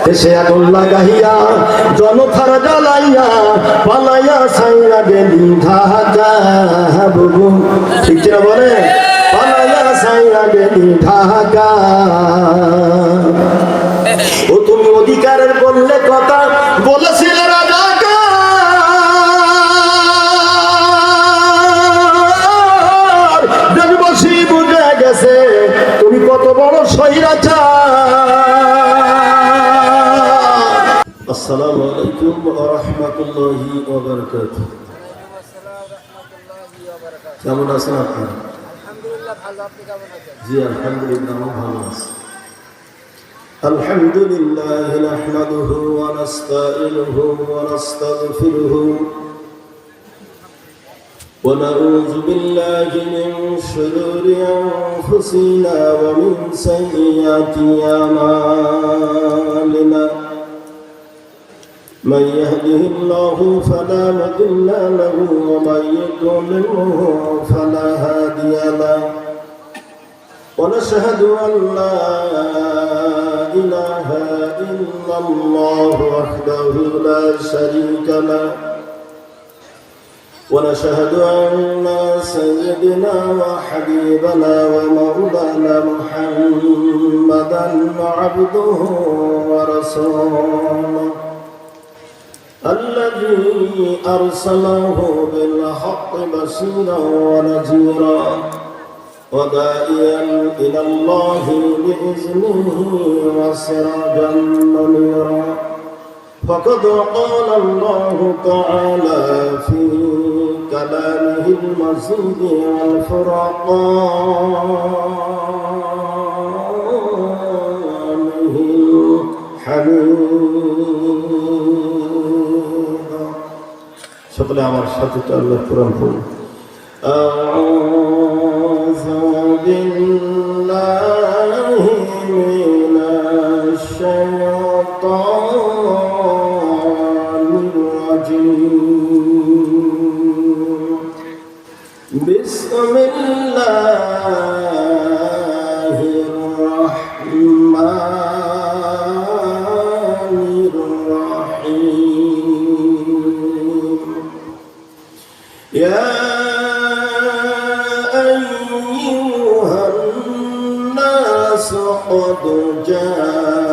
দেশে আগুন লাগাইয়া জনতার জ্বালাইয়া পালাইয়া সাইরা গেলি ঢাকা বুবু, ঠিক কিনা বলে? পালাইয়া সাইরা গেলি ঢাকা। ও তুমি অধিকারের বললে কথা বলেছিলে রাজাকা, দেশবাসী বুঝে গেছে তুমি কত বড় স্বৈরাচার। আসসালামু আলাইকুম ওয়া রাহমাতুল্লাহি ওয়া বারাকাতুহু। কেমন আছেন আপনি? আলহামদুলিল্লাহ ভালো, আপনি কেমন আছেন? জি আলহামদুলিল্লাহ আমি ভালো আছি। আলহামদুলিল্লাহ নাহমাদুহু ওয়া নাস্তাঈনুহু ওয়া নাস্তাগফিরুহু ওয়া নাউযু বিল্লাহি মিন শুরুরি আনফুসিনা ওয়া মিন সাইয়্যাতি আমালিনা। من يهده الله فلا مضل له ومن يضلل فلا هادي له، ونشهد أن لا إله إلا الله وحده لا شريك له، ونشهد أن سيدنا وحبيبنا ومولانا محمدا عبده ورسوله الذي أرسله بالحق بشيرا ونذيرا وداعيا إلى الله بإذنه وسراجا منيرا. فقد قال الله تعالى في كلامه المجيد والفرقانه الحميد. সকলে আমার সাথে আল্লাহ কোরআন পড়ুন। আউযু বিল্লাহি মিনাশ শাইতানির রাজীম। বিসমিল্লাহির রাহমানির রাহিম। يا أيها الناس قد جاءكم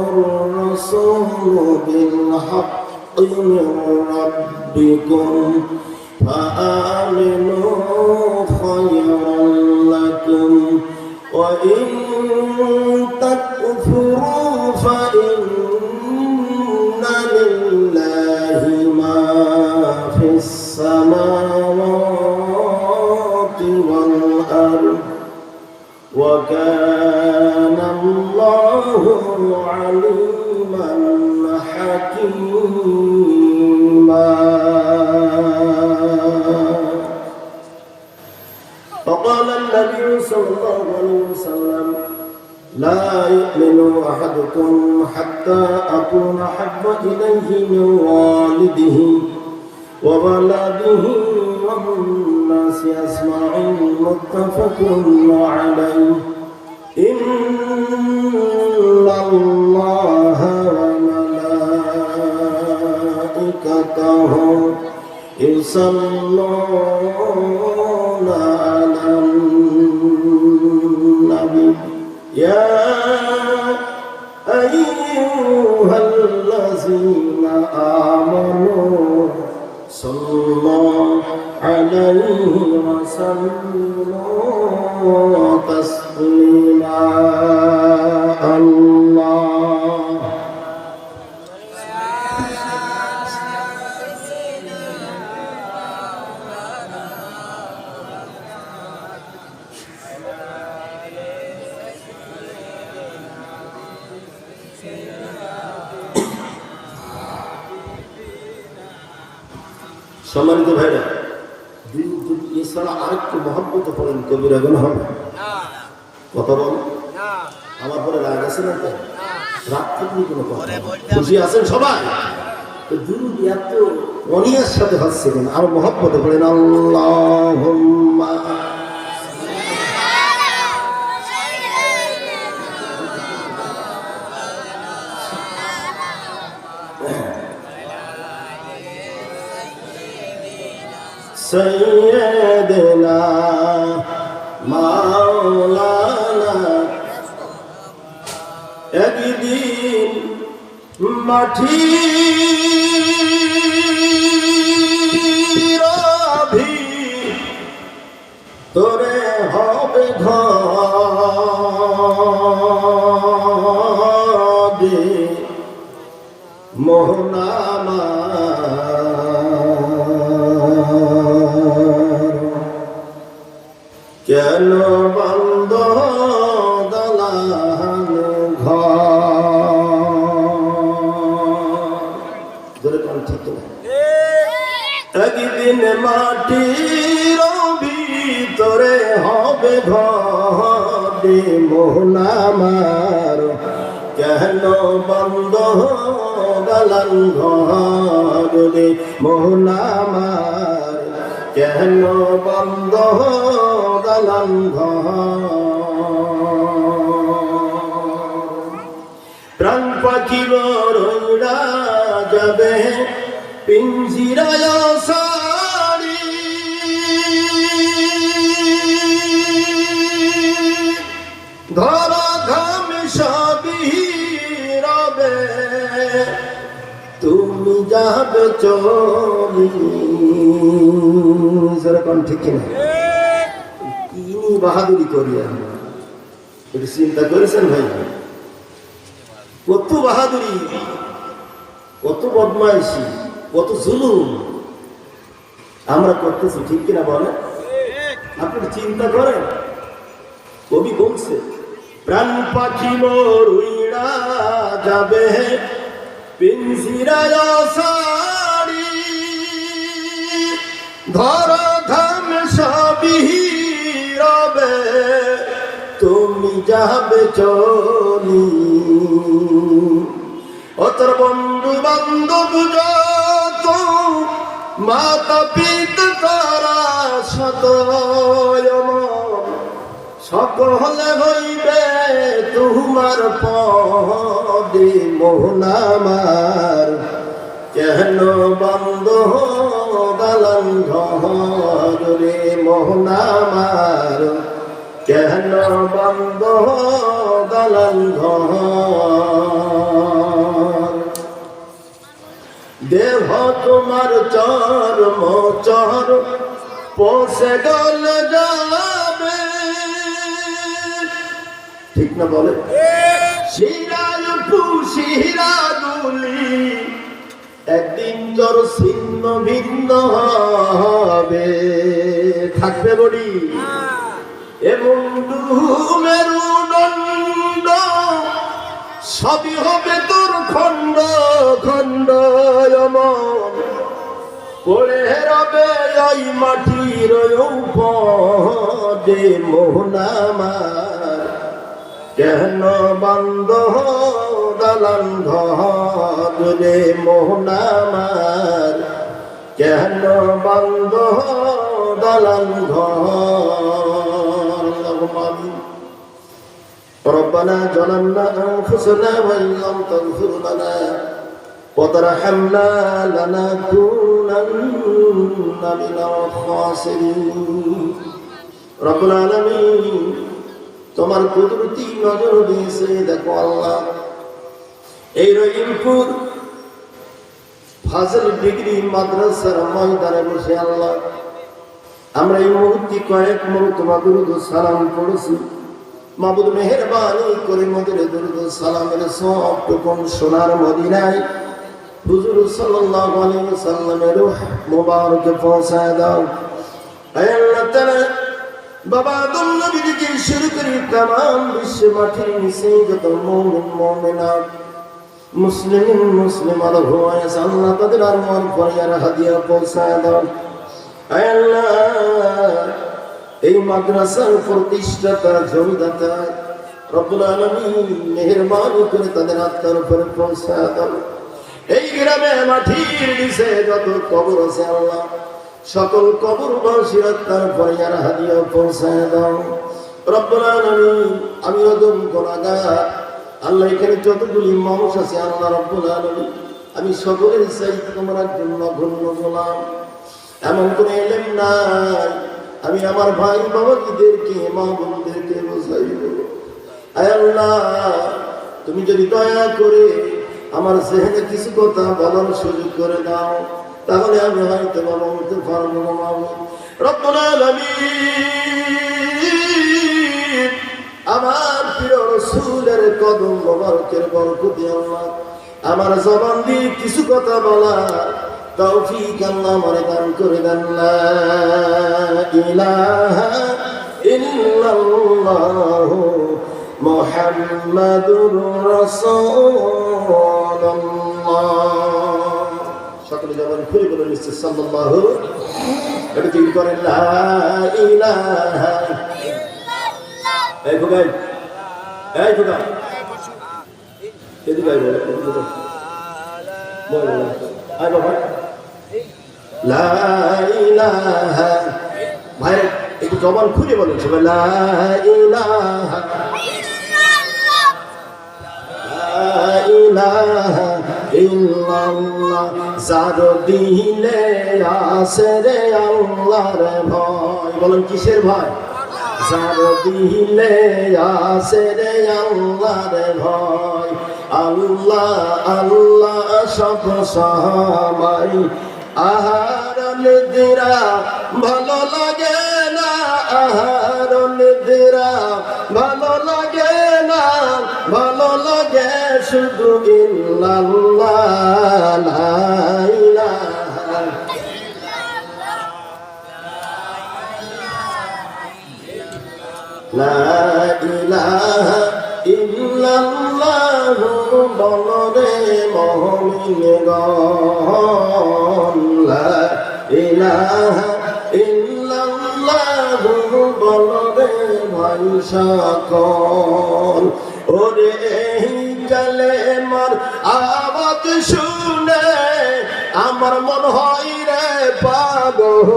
الرسول بالحق من ربكم فآمنوا خيرا لكم، وإن تكفروا فإن لله ما في السماوات والأرض وكان الله عليما حكيما. فقال النبي صلى الله عليه وسلم لا يؤمن أحدكم حتى أكون أحب إليه من والده وولده والناس أجمعين. متفق عليه. إن الله وملائكته يصلون على النبي يا أيها الذين آمنوا صلوا عليه وسلموا تسليما. الله সম্মানিত ভাইরা, এছাড়া আরেকটু মহব্বত করেন কবিরা গুণ হবে কথা বল। আমার পরে রাগ আছে না? রাগ থাকলে কোনো কথা, খুশি আছেন সবাই? দুরূদ এত অনিয়ার সাথে হচ্ছে কেন? আর মহব্বত করেন আল্লাহুম্মা সৈয়দনা মাওলানা একদিন মাটির তোরে হবে ঘরে মোহনামার কেন বন্ধ দলান ঘরে ঠিক না একদিন মাটির ভিতরে হবে ঘরে মোহনামার কেন বন্ধ দলান ঘরে মোহনামার কেন বন্ধ দলান ঘর প্রাণ পাখি বড়া যাবে পিঞ্জিরায় সারি ধরা ঘাম সবই রবে তুমি যাবে চলি সেরকম ঠিক না কি বাহাদুরি করি আমরা একটু চিন্তা করেছেন ভাই কত বাহাদুরি কত বদমাইশি কত জুলুম আমরা করতেছি ঠিক কিনা বলে আপনি চিন্তা করেন কবি বলছে প্রাণ পাখি মরুইরা যাবে পিঞ্জিরায় সারি ধরা ধাম সবই রবে তুমি যাবে চলি ও তোর বন্ধু বান্ধব যত মাতা পিতা তারা শত সকলে হইবে তোমার পদে মোহনামার কেন বন্ধ দলান ঘরে মোহনামার কেন বন্ধ দলান ঘর দেহ তোমার চর্ম চর পোষে গল যাবে ঠিক না বলে শিরায় পুশিরা দুলি একদিন জর ছিন্ন ভিন্ন হবে থাকবে বডি এবং মেরুদণ্ড সবই হবে তোর খণ্ড খণ্ড অমন পড়ে রবে ওই মাটির উপরে মোহনামার কেন বন্ধ দলান ঘরে মোহনামার কেন বন্ধ দলান ঘর ربنا ظلمنا أنفسنا وإن لم تغفر لنا وترحمنا لنكونن من الخاسرين رب العالمين তোমার কুদরতি নজর দিয়েছে দেখো আল্লাহ এই রহিমপুর ফাজিল ডিগ্রি মাদ্রাসার ময়দানে বসে আল্লাহ আমরা এই মুহূর্তে কয়েক মুহূর্ত মাদুরুদ সালাম পড়েছি মাবুদ মেহেরবানি করে মদের দুরুদ সালামের সব টুকুন সোনার মদিনায় হুজুর সাল্লাল্লাহু আলাইহি ওয়াসাল্লামের মুবারকে পৌঁছায় দাও হে আল্লাহ তাআলা বাবা আদম নবী থেকে শুরু করে तमाम বিশ্ব মাটির নিচে যত মুমিন মুমিনাত মুসলিমাত হয়েছে আল্লাহ তাদের আরমান ফরিয়ার হাদিয়া পৌঁছায় দাও হে আল্লাহ এই মাদ্রাসার প্রতিষ্ঠাতা জমিদাতা রব্বুল আলামিন মেহেরবানি করে তাদের আত্মার উপরে পৌঁছায় দাও এই গ্রামে মাটির নিচে যত কবর আছে আল্লাহ সকল কবরবাসীর আত্মার ফরিয়ার হাদিয়া পৌঁছায় দাও রব্বুল আলামিন আমি আদম গুনাহগার আল্লাহ এখানে যতগুলি মানুষ আছে আল্লাহ রব্বুল আলামিন আমি সকলের চাইতে তোমার একজন নগণ্য গোলাম এমন কোনো এলেম নাই আমি আমার ভাই বাবাদেরকে মা বোনদেরকে বোঝাইব। আয় আল্লাহ, তুমি যদি দয়া করে আমার জেহেনে কিছু কথা বলার সুযোগ করে দাও, তাহলে আমি হয়তো বলতে পারবো না। রব্বুল আলামিন, আমার প্রিয় রাসূলের কদম মোবারকের বরকতে আল্লাহ আমার জবান দিয়ে কিছু কথা বলা তৌফিক আল্লাহ আমারে দান করে দেন। লা ইলাহা ইল্লাল্লাহু মুহাম্মাদুর রাসূলুল্লাহ। সকলে জবান খুলে বলে নিচ্ছে সাল্লাল্লাহু, এটা কি করেন? লা ইলাহা ইল্লাল্লাহ। এই ভাই, এই ভাই, এদিকে আয় বলে, বলে আয় বাবা, লা ইলাহা। ভাই একটু জবান খুলে বলেন সবাই, লা ইলাহা ইল্লাল্লাহ, লা ইলাহা ইল্লাল্লাহ। যার দিলে আছে রে আল্লাহর ভয়, বলেন কিসের ভয়? যার দিলে আছে রে আল্লাহর ভয়। আল্লাহ আল্লাহ সব সময় আহার নিদ্রা ভালো লাগে না, আহার নিদ্রা ভালো লাগে না, ভালো লাগে শুধু ইল্লাল্লাহ। লা ইলাহা লা ইলাহা ইল্লাল্লাহু বলরে মুমিনগণ, লা ইলাহা ইল্লাল্লাহু বলরে ভাই সকল। ওরে এই কালেমার আওয়াজ শুনে আমার মন হয় রে পাগল,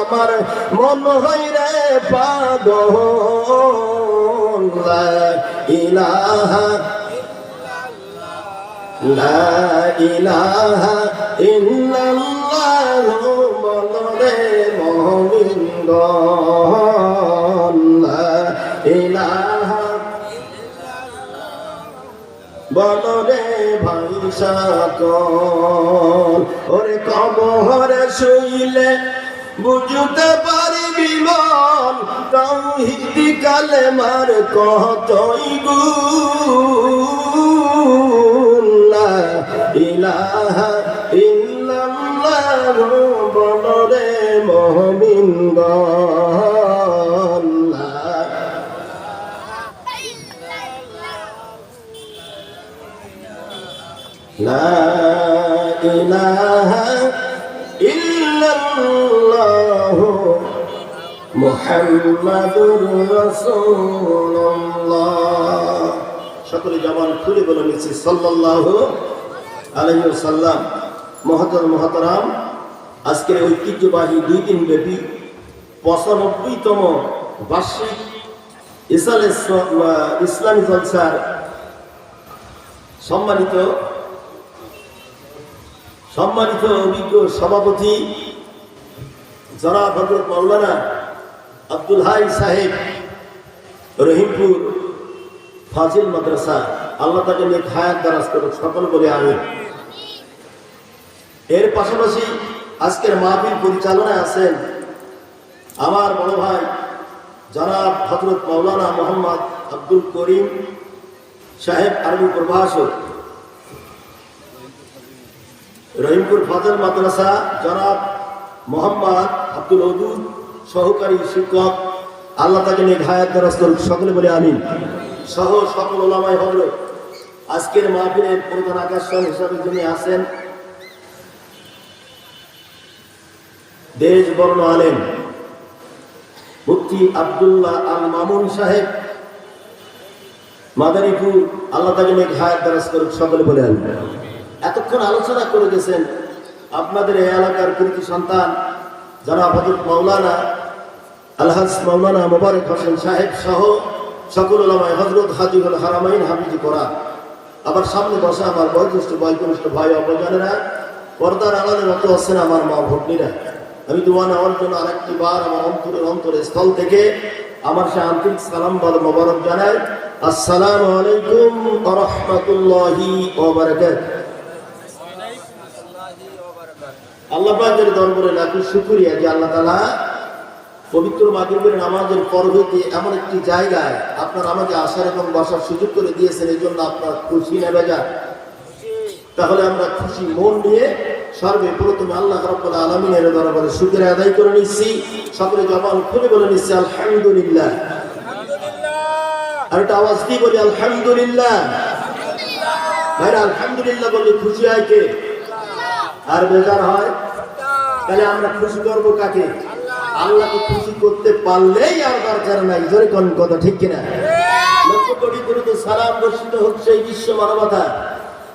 আমার মন হয় রে পাগল। লা ইলাহা লা ইলাহা ইল্লাল্লাহু বলরে মুমিনগণ, লা ইলাহা বলরে ভাই সকল। ওরে কবরে শুইলে বুঝতে পারবি মন তাওহীদ কালেমার কতই গুণ। লা ইলাহা ইল্লাল্লাহু বলরে মুমিনগণ, লা ইলাহা ইল্লাল্লাহু মুহাম্মাদুর রাসূলুল্লাহ। সকলে জবান খুলে বলে নিচ্ছি সাল্লাল্লাহু আলাইহি ওয়াসাল্লাম। মুহতারাম, আজকের ঐতিহ্যবাহী 2 দিন ব্যাপী 95তম বার্ষিক ইসলামী জলসার সম্মানিত অভিজ্ঞ সভাপতি জনাব হযরত মাওলানা আব্দুল হাই সাহেব, রহিমপুর ফাজিল মাদ্রাসা, আল্লাহ তাকে নেক হায়াত দারাজ করুক, সকল বলে আমিন। এর পাশাপাশি আজকের মাহফিল পরিচালনায় আছেন আমার বড় ভাই জনাব হযরত মাওলানা মোহাম্মদ আব্দুল করিম সাহেব, আরবি প্রভাষক, রহিমপুর ফাজিল মাদ্রাসা জনাব মোহাম্মদ আব্দুল ওদুদ, সহকারী শিক্ষক, আল্লাহ তাকে নেক হায়াত দারাজ করুক, সকলে বলে আমিন। সহ সকল ওলামায়ে হযরত, আজকের মাহফিলের প্রধান আকর্ষণ হিসাবে যিনি আছেন দেশ বর্ণ আলেম মুফতি আব্দুল্লাহ আল মামুন সাহেব, মাদারীপুর, আল্লাহ তাকে নেক হায়াত দারাজ করুক, সকলে বলে আমিন। এতক্ষণ আলোচনা করে গেছেন আপনাদের এই এলাকার কৃতি সন্তান জনাব হযরত মাওলানা আলহাজ মাওলানা মোবারক হোসেন সাহেব সহ সকল ওলামায়ে হযরত হাজীউল হারামাইন হাফিজ কোরআন। আবার সামনে বসা আমার বয়োজ্যেষ্ঠ বয়োকনিষ্ঠ ভাই অপরজনেরা, পর্দার আড়ালে রত আছেন আমার মা ভগ্নীরা, আমি দোয়া নেওয়ার জন্য আরেকটি বার আমার অন্তরের স্থল থেকে আমার সে আন্তরিক সালাম বল মোবারক জানাই। আসসালামু আলাইকুম ওয়া রাহমাতুল্লাহি ওয়া বারাকাতুহু। আল্লাহ পাকের দরবারে লাখো শুকরিয়া যে আল্লাহ তাআলা পবিত্র মাগরিবের নামাজের পর হইতে এমন একটি জায়গায় আপনার আমাকে আসার এবং বসার সুযোগ করে দিয়েছেন, এই জন্য আপনার খুশি না বেজার? তাহলে আমরা খুশি মন নিয়ে সর্বপ্রথমে আল্লাহ রাব্বুল আলামিনের দরবারে শুকরিয়া আদায় করে নিচ্ছি। সকলে জবান খুলে বলে নিচ্ছি আলহামদুলিল্লাহ। আর একটা আওয়াজ দিয়ে বলি আলহামদুলিল্লাহ। ভাইরা আলহামদুলিল্লাহ বললে খুশি হয় কে? আর বেজার হয়? তাহলে আমরা খুশি করবো কাকে? আল্লাহকে খুশি করতে পারলেই আর দরকার নাই। জোরে কোন কথা ঠিক কিনা? লক্ষ্য কোটি কোটি সালাম বর্ষিত হোক সেই বিশ্ব মানবতা,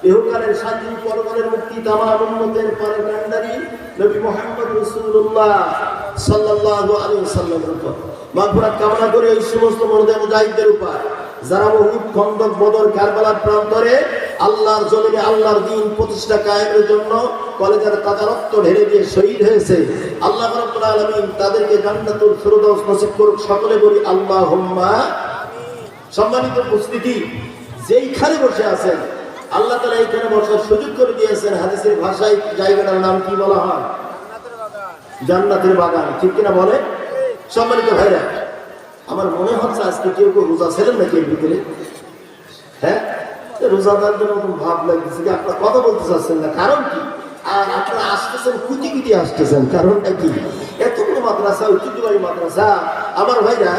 ইহকালের শান্তি পরকালের মুক্তি তামাম উম্মতের পরে কান্ডারি নবী মুহাম্মদ রাসূলুল্লাহ সাল্লাল্লাহু আলাইহি ওয়াসাল্লামের উপর মাগফিরাত কামনা করে এই সমস্ত মুর্দে মুজাহিদদের উপর যারা উহুদ, খন্দক, বদর, কারবালার প্রান্তরে আল্লাহর জমিনে আল্লাহর দ্বীন প্রতিষ্ঠা কায়েমের জন্য কলেজার তাজা রক্ত ঢেলে দিয়ে শহীদ হয়েছে, আল্লাহ রাব্বুল আলামিন তাদেরকে জান্নাতুল ফিরদাউস নসিব করুক। সকলে বলি আল্লাহুম্মা আমিন। সম্মানিত উপস্থিতি, যেইখানে বসে আছেন আল্লাহ তাআলা এইখানে বসার সুযোগ করে দিয়েছেন। হাদিসের ভাষায় জায়গাটার নাম কি বলা হয়? জান্নাতের বাগান, ঠিক কিনা বলে? সম্মানিত ভাইরা, আমার মনে হচ্ছে আজকে কেউ রোজা ছিলেন নাকি এর ভিতরে? হ্যাঁ, রোজাদার জন্য ভাব লাগতেছে যে আপনারা কথা বলতে চাচ্ছেন না, কারণ কি? আর আপনারা আসতেছেন কুটি কুটি আসতেছেন, কারণটা কি? এতগুলো মাদ্রাসা, ঐতিহ্যবাহী মাদ্রাসা, আমার ভাইরা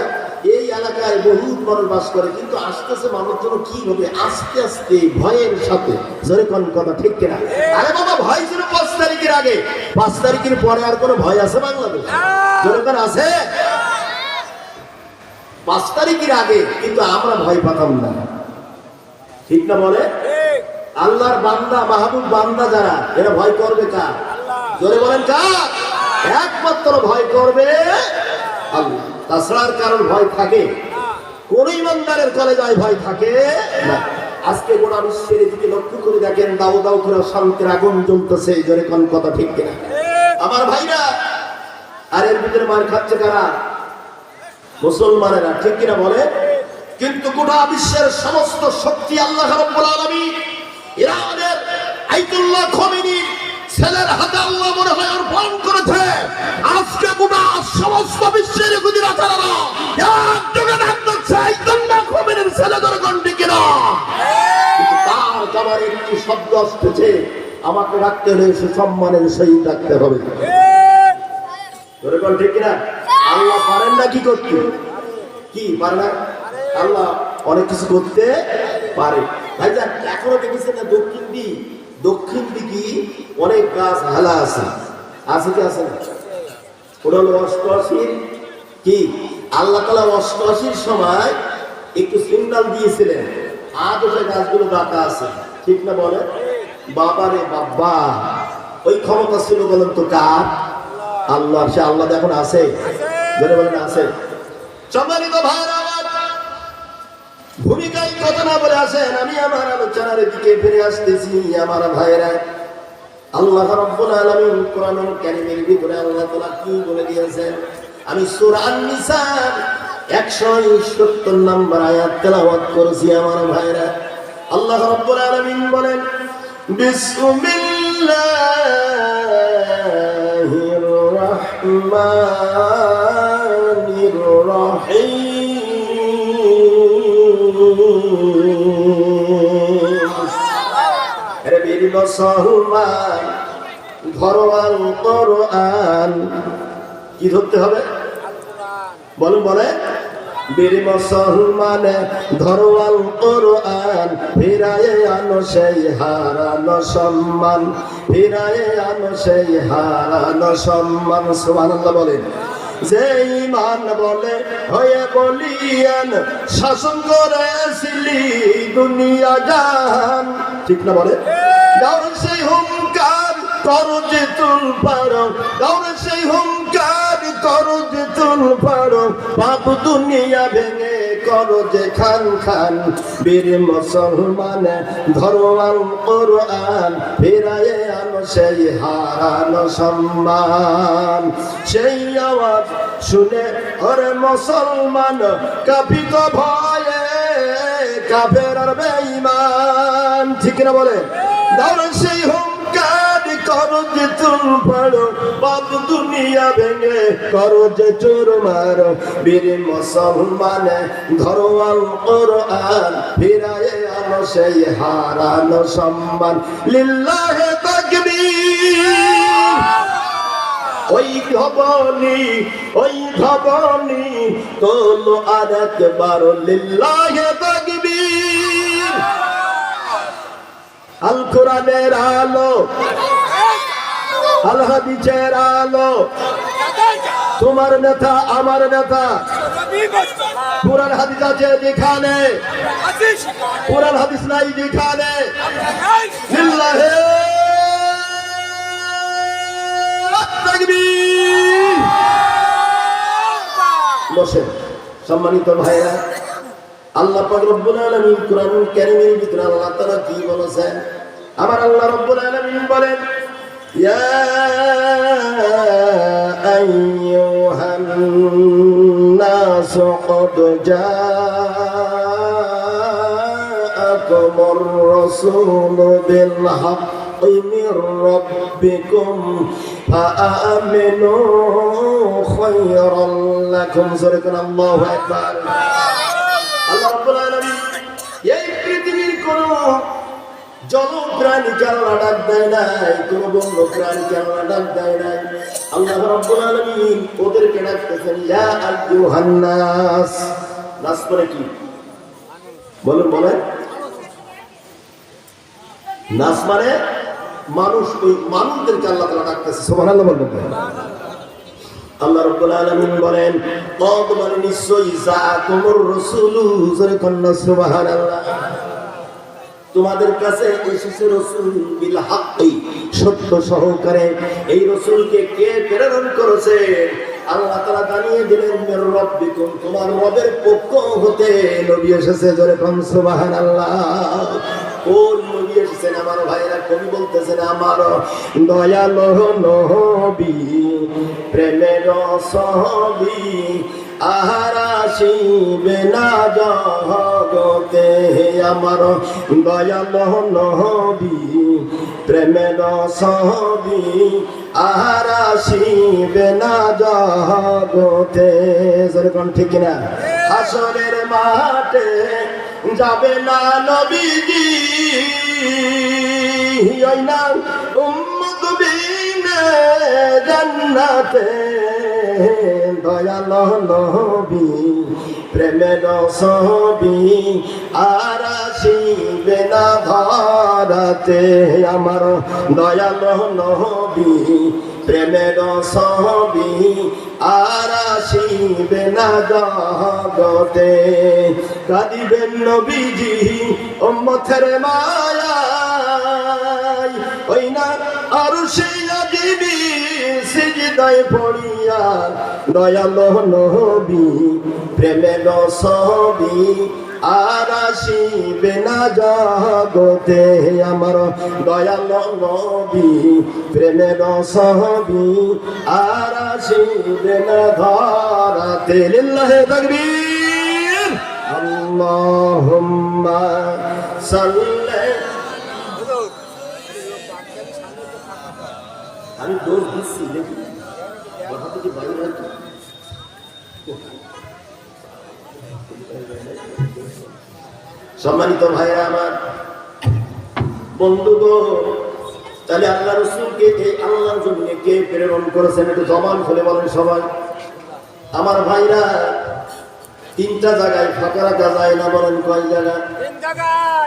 এই এলাকায় বহুত মানুষ বাস করে, কিন্তু আসতেছে মানুষজন কি হবে? আস্তে আস্তে ভয়ের সাথে। জোরে কোন কথা ঠিক কিনা? আরে বাবা, ভয় ছিল 5 তারিখের আগে, 5 তারিখের পরে আর কোনো ভয় আছে বাংলাদেশে? জোরে কোন আছে? 5 তারিখের আগে কিন্তু আমরা ভয় পাতাম না, ঠিক না বলে? আল্লাহর বান্দা, মাহবুব বান্দা যারা, এরা ভয় করবে কার? জোরে বলেন কার? একমাত্র ভয় করবে আল্লাহ। তাছাড়ার কারণ ভয় থাকে? কোন ইমানদারের কলেজায় ভয় থাকে না। আজকে গোটা বিশ্বের দিকে লক্ষ্য করে দেখেন, দাও দাও করে শান্তির আগুন জ্বলতেছে। জোরে কোন কথা ঠিক কিনা? আমার ভাইরা, আর এর ভিতরে মার খাচ্ছে কারা? মুসলমানেরা, ঠিক কিনা বলে? কিন্তু গোটা বিশ্বের সমস্ত শক্তি আল্লাহ রাব্বুল আলামিন ইরানের আয়াতুল্লাহ খোমেনি ছেলের হাতে আল্লাহ মনে হয় অর্পণ করেছে। আজকে গোটা সমস্ত বিশ্বের গুজরাটেরা একযোগে ডাক দিচ্ছে আয়াতুল্লাহ খোমেনির ছেলেদের গন্ডি কিনা। কিন্তু তার আমার একটি শব্দ আসতেছে, আমাকে রাখতে হলে সুসম্মানের সহিত রাখতে হবে। ঠিক কিনা? আল্লাহ পারেন না কি করতে? কি পারে না? আল্লাহ অনেক কিছু করতে পারে। ভাইজান, এখনো দেখেছেন না দক্ষিণ দিকে অনেক গাছ হেলা আছে, আছে কি আছে না? ওটা হলো 88 কি আল্লাহ তাআলা 88 সময় একটু সিগন্যাল দিয়েছিলেন, আজ ওই গাছগুলো বাঁকা আছে, ঠিক না বলে? বাবা রে বাবা, ওই ক্ষমতা ছিল বলেন তো কার? আল্লাহ। সে আল্লাহ এখন আছে, বলে বলেন আছে। সম্মানিত ভাইরা, ভূমিকায় কথা না বলে আসেন, আমি আমার আলোচনার দিকে ফিরে আসতেছি। আমার ভাইরা, আল্লাহ রাব্বুল আলামিন কোরআনুল কারীমের ভিতরে আল্লাহ তাআলা কি বলে দিয়েছেন? আমি সূরা আন-নিসা 170 নম্বর আয়াত তেলাওয়াত করেছি। আমার ভাইরা, আল্লাহ রাব্বুল আলামিন বলেন, বিসমিল্লাহির রাহমানির রাহিম। মুসলমান ধরো আল কোরআন। কি ধরতে হবে? বলুন, বলে বীর মুসলমান ধরো আল কোরআন, ফিরায়ে আনো সেই হারানো সম্মান, ফিরায়ে আনো সেই হারানো সম্মান। সুবহানাল্লাহ বলেন। যে ইমান বলে হয়ে বলিয়ান, শাসন করেছিলি দুনিয়া জাহান, ঠিক না বলে? দাও সেই হুঙ্কার করো যে তুল পারো, দাও সেই হুঙ্কার করো যে তুল পারো, পাপ দুনিয়া ভেঙে করো যে খান খান বীর মুসলমান ধরো আল কোরআন ফিরায়ে আনো সেই হারানো সম্মান সেই আওয়াজ শুনে ওরে মুসলমান কাঁপিত ভয়ে কাফের আর বেঈমান ঠিক না বলে দাও সেই হুঙ্কার করো যে তুল পড়ো বাপ দুনিয়া ভেঙে করো যে চোর মারো বীর মুসলমান ধরো আল কোরআন ফিরায়ে আনো সেই হারানো সম্মান লিল্লাহে তাকবীর ওই ধবনি তোলো আর একবার লিল্লাহে তাকবীর আল কোরআনের আলো আল হাদিসের আলো তোমার নেতা আমার নেতা পুরান হাদিস আছে যেখানে পুরান হাদিস নাই যেখানে লিল্লাহে তাকবীর বসেন সম্মানিত ভাইরা আল্লাহ পাক রব্বুল আলামিন কোরআনুল কারীমের ভিতরে আল্লাহ তাআলা কি বলেছেন আমার আল্লাহ রব্বুল আলামিন বলেন ইয়া আইয়ুহান নাস ক্বাদ জাআকুমুর রাসূলু বিল হাক্কি মির রাব্বিকুম ফাআমিনু খায়রাল লাকুম সুবহানাল্লাহু আকবার আল্লাহ রাব্বুল আলামিন এই পৃথিবীর কোন জলপ্রাণীকে আল্লাহ ডাক দেয় নাই, কোন বন্য প্রাণীকে আল্লাহ ডাক দেয় নাই। আল্লাহ রাব্বুল আলামিন ওদেরকে ডাকতেছেন ইয়া আইয়ুহান নাস। নাস মানে কি বলেন বলেন? নাস মানে মানুষ, ওই মানুষদেরকে আল্লাহ তাআলা ডাকতেছে। সুবহানাল্লাহ বলবেন। আল্লাহ রাব্বুল আলামিন বলেন কদ মানে নিশ্চয়ই জাআকুমুর রাসূলু জোরে কন্না সুবহানাল্লাহ, তোমাদের কাছে এসেছে রাসূল বিল হাক্কি, সত্য সহকারে। এই রাসূলকে কে প্রেরণ করেছে? আল্লাহ তাআলা জানিয়ে দিলেন মির রাব্বিকুম, তোমার রবের পক্ষ হতে নবী এসেছে। জোরে কন্না সুবহানাল্লাহ। কোন নবী এসেছেন আমার ভাইরা? কবি বলতেছেন আমার দয়ালো নবী প্রেমের সহবী আহার আসিবে না জগতে, আমার দয়ালো নবী প্রেমের সহবী আহার আসিবে না জগতে। যেরকম ঠিক না? হাসরের মাঠে যাবে না নবীজি, ওই না উম্মত বিনে জান্নাতে। দয়ালো নবী প্রেমের ছবি আর আসিবে না ধরাতে, আমার দয়ালো নবী প্রেমের ছবি আর আসিবে না জগতে। কাঁদিবেন নবীজি উম্মতের মায়ায়, ওই না আরশে আজিমি সিজদায় পড়িয়া। দয়ালো নবী প্রেমের ছবি আর আসিবে না জগতে, আমার দয়ালো নবী প্রেমের ছবি আর আসিবে না ধরাতে। লিল্লাহি তাকবীর। আল্লাহুম্মা সাল্লি। আমি দোষ দিচ্ছি দেখি কথা থেকে বাইরে আর কি। সম্মানিত ভাইরা আমার, বন্ধুগণ, তাহলে আল্লাহ রাসূলকে এই আল্লাহর জন্য কে প্রেরণ করেছেন? একটু জবান খুলে বলেন সবাই। আমার ভাইরা, তিনটা জায়গায় ফাঁকা রাখা যায় না, বলেন কয় জায়গা?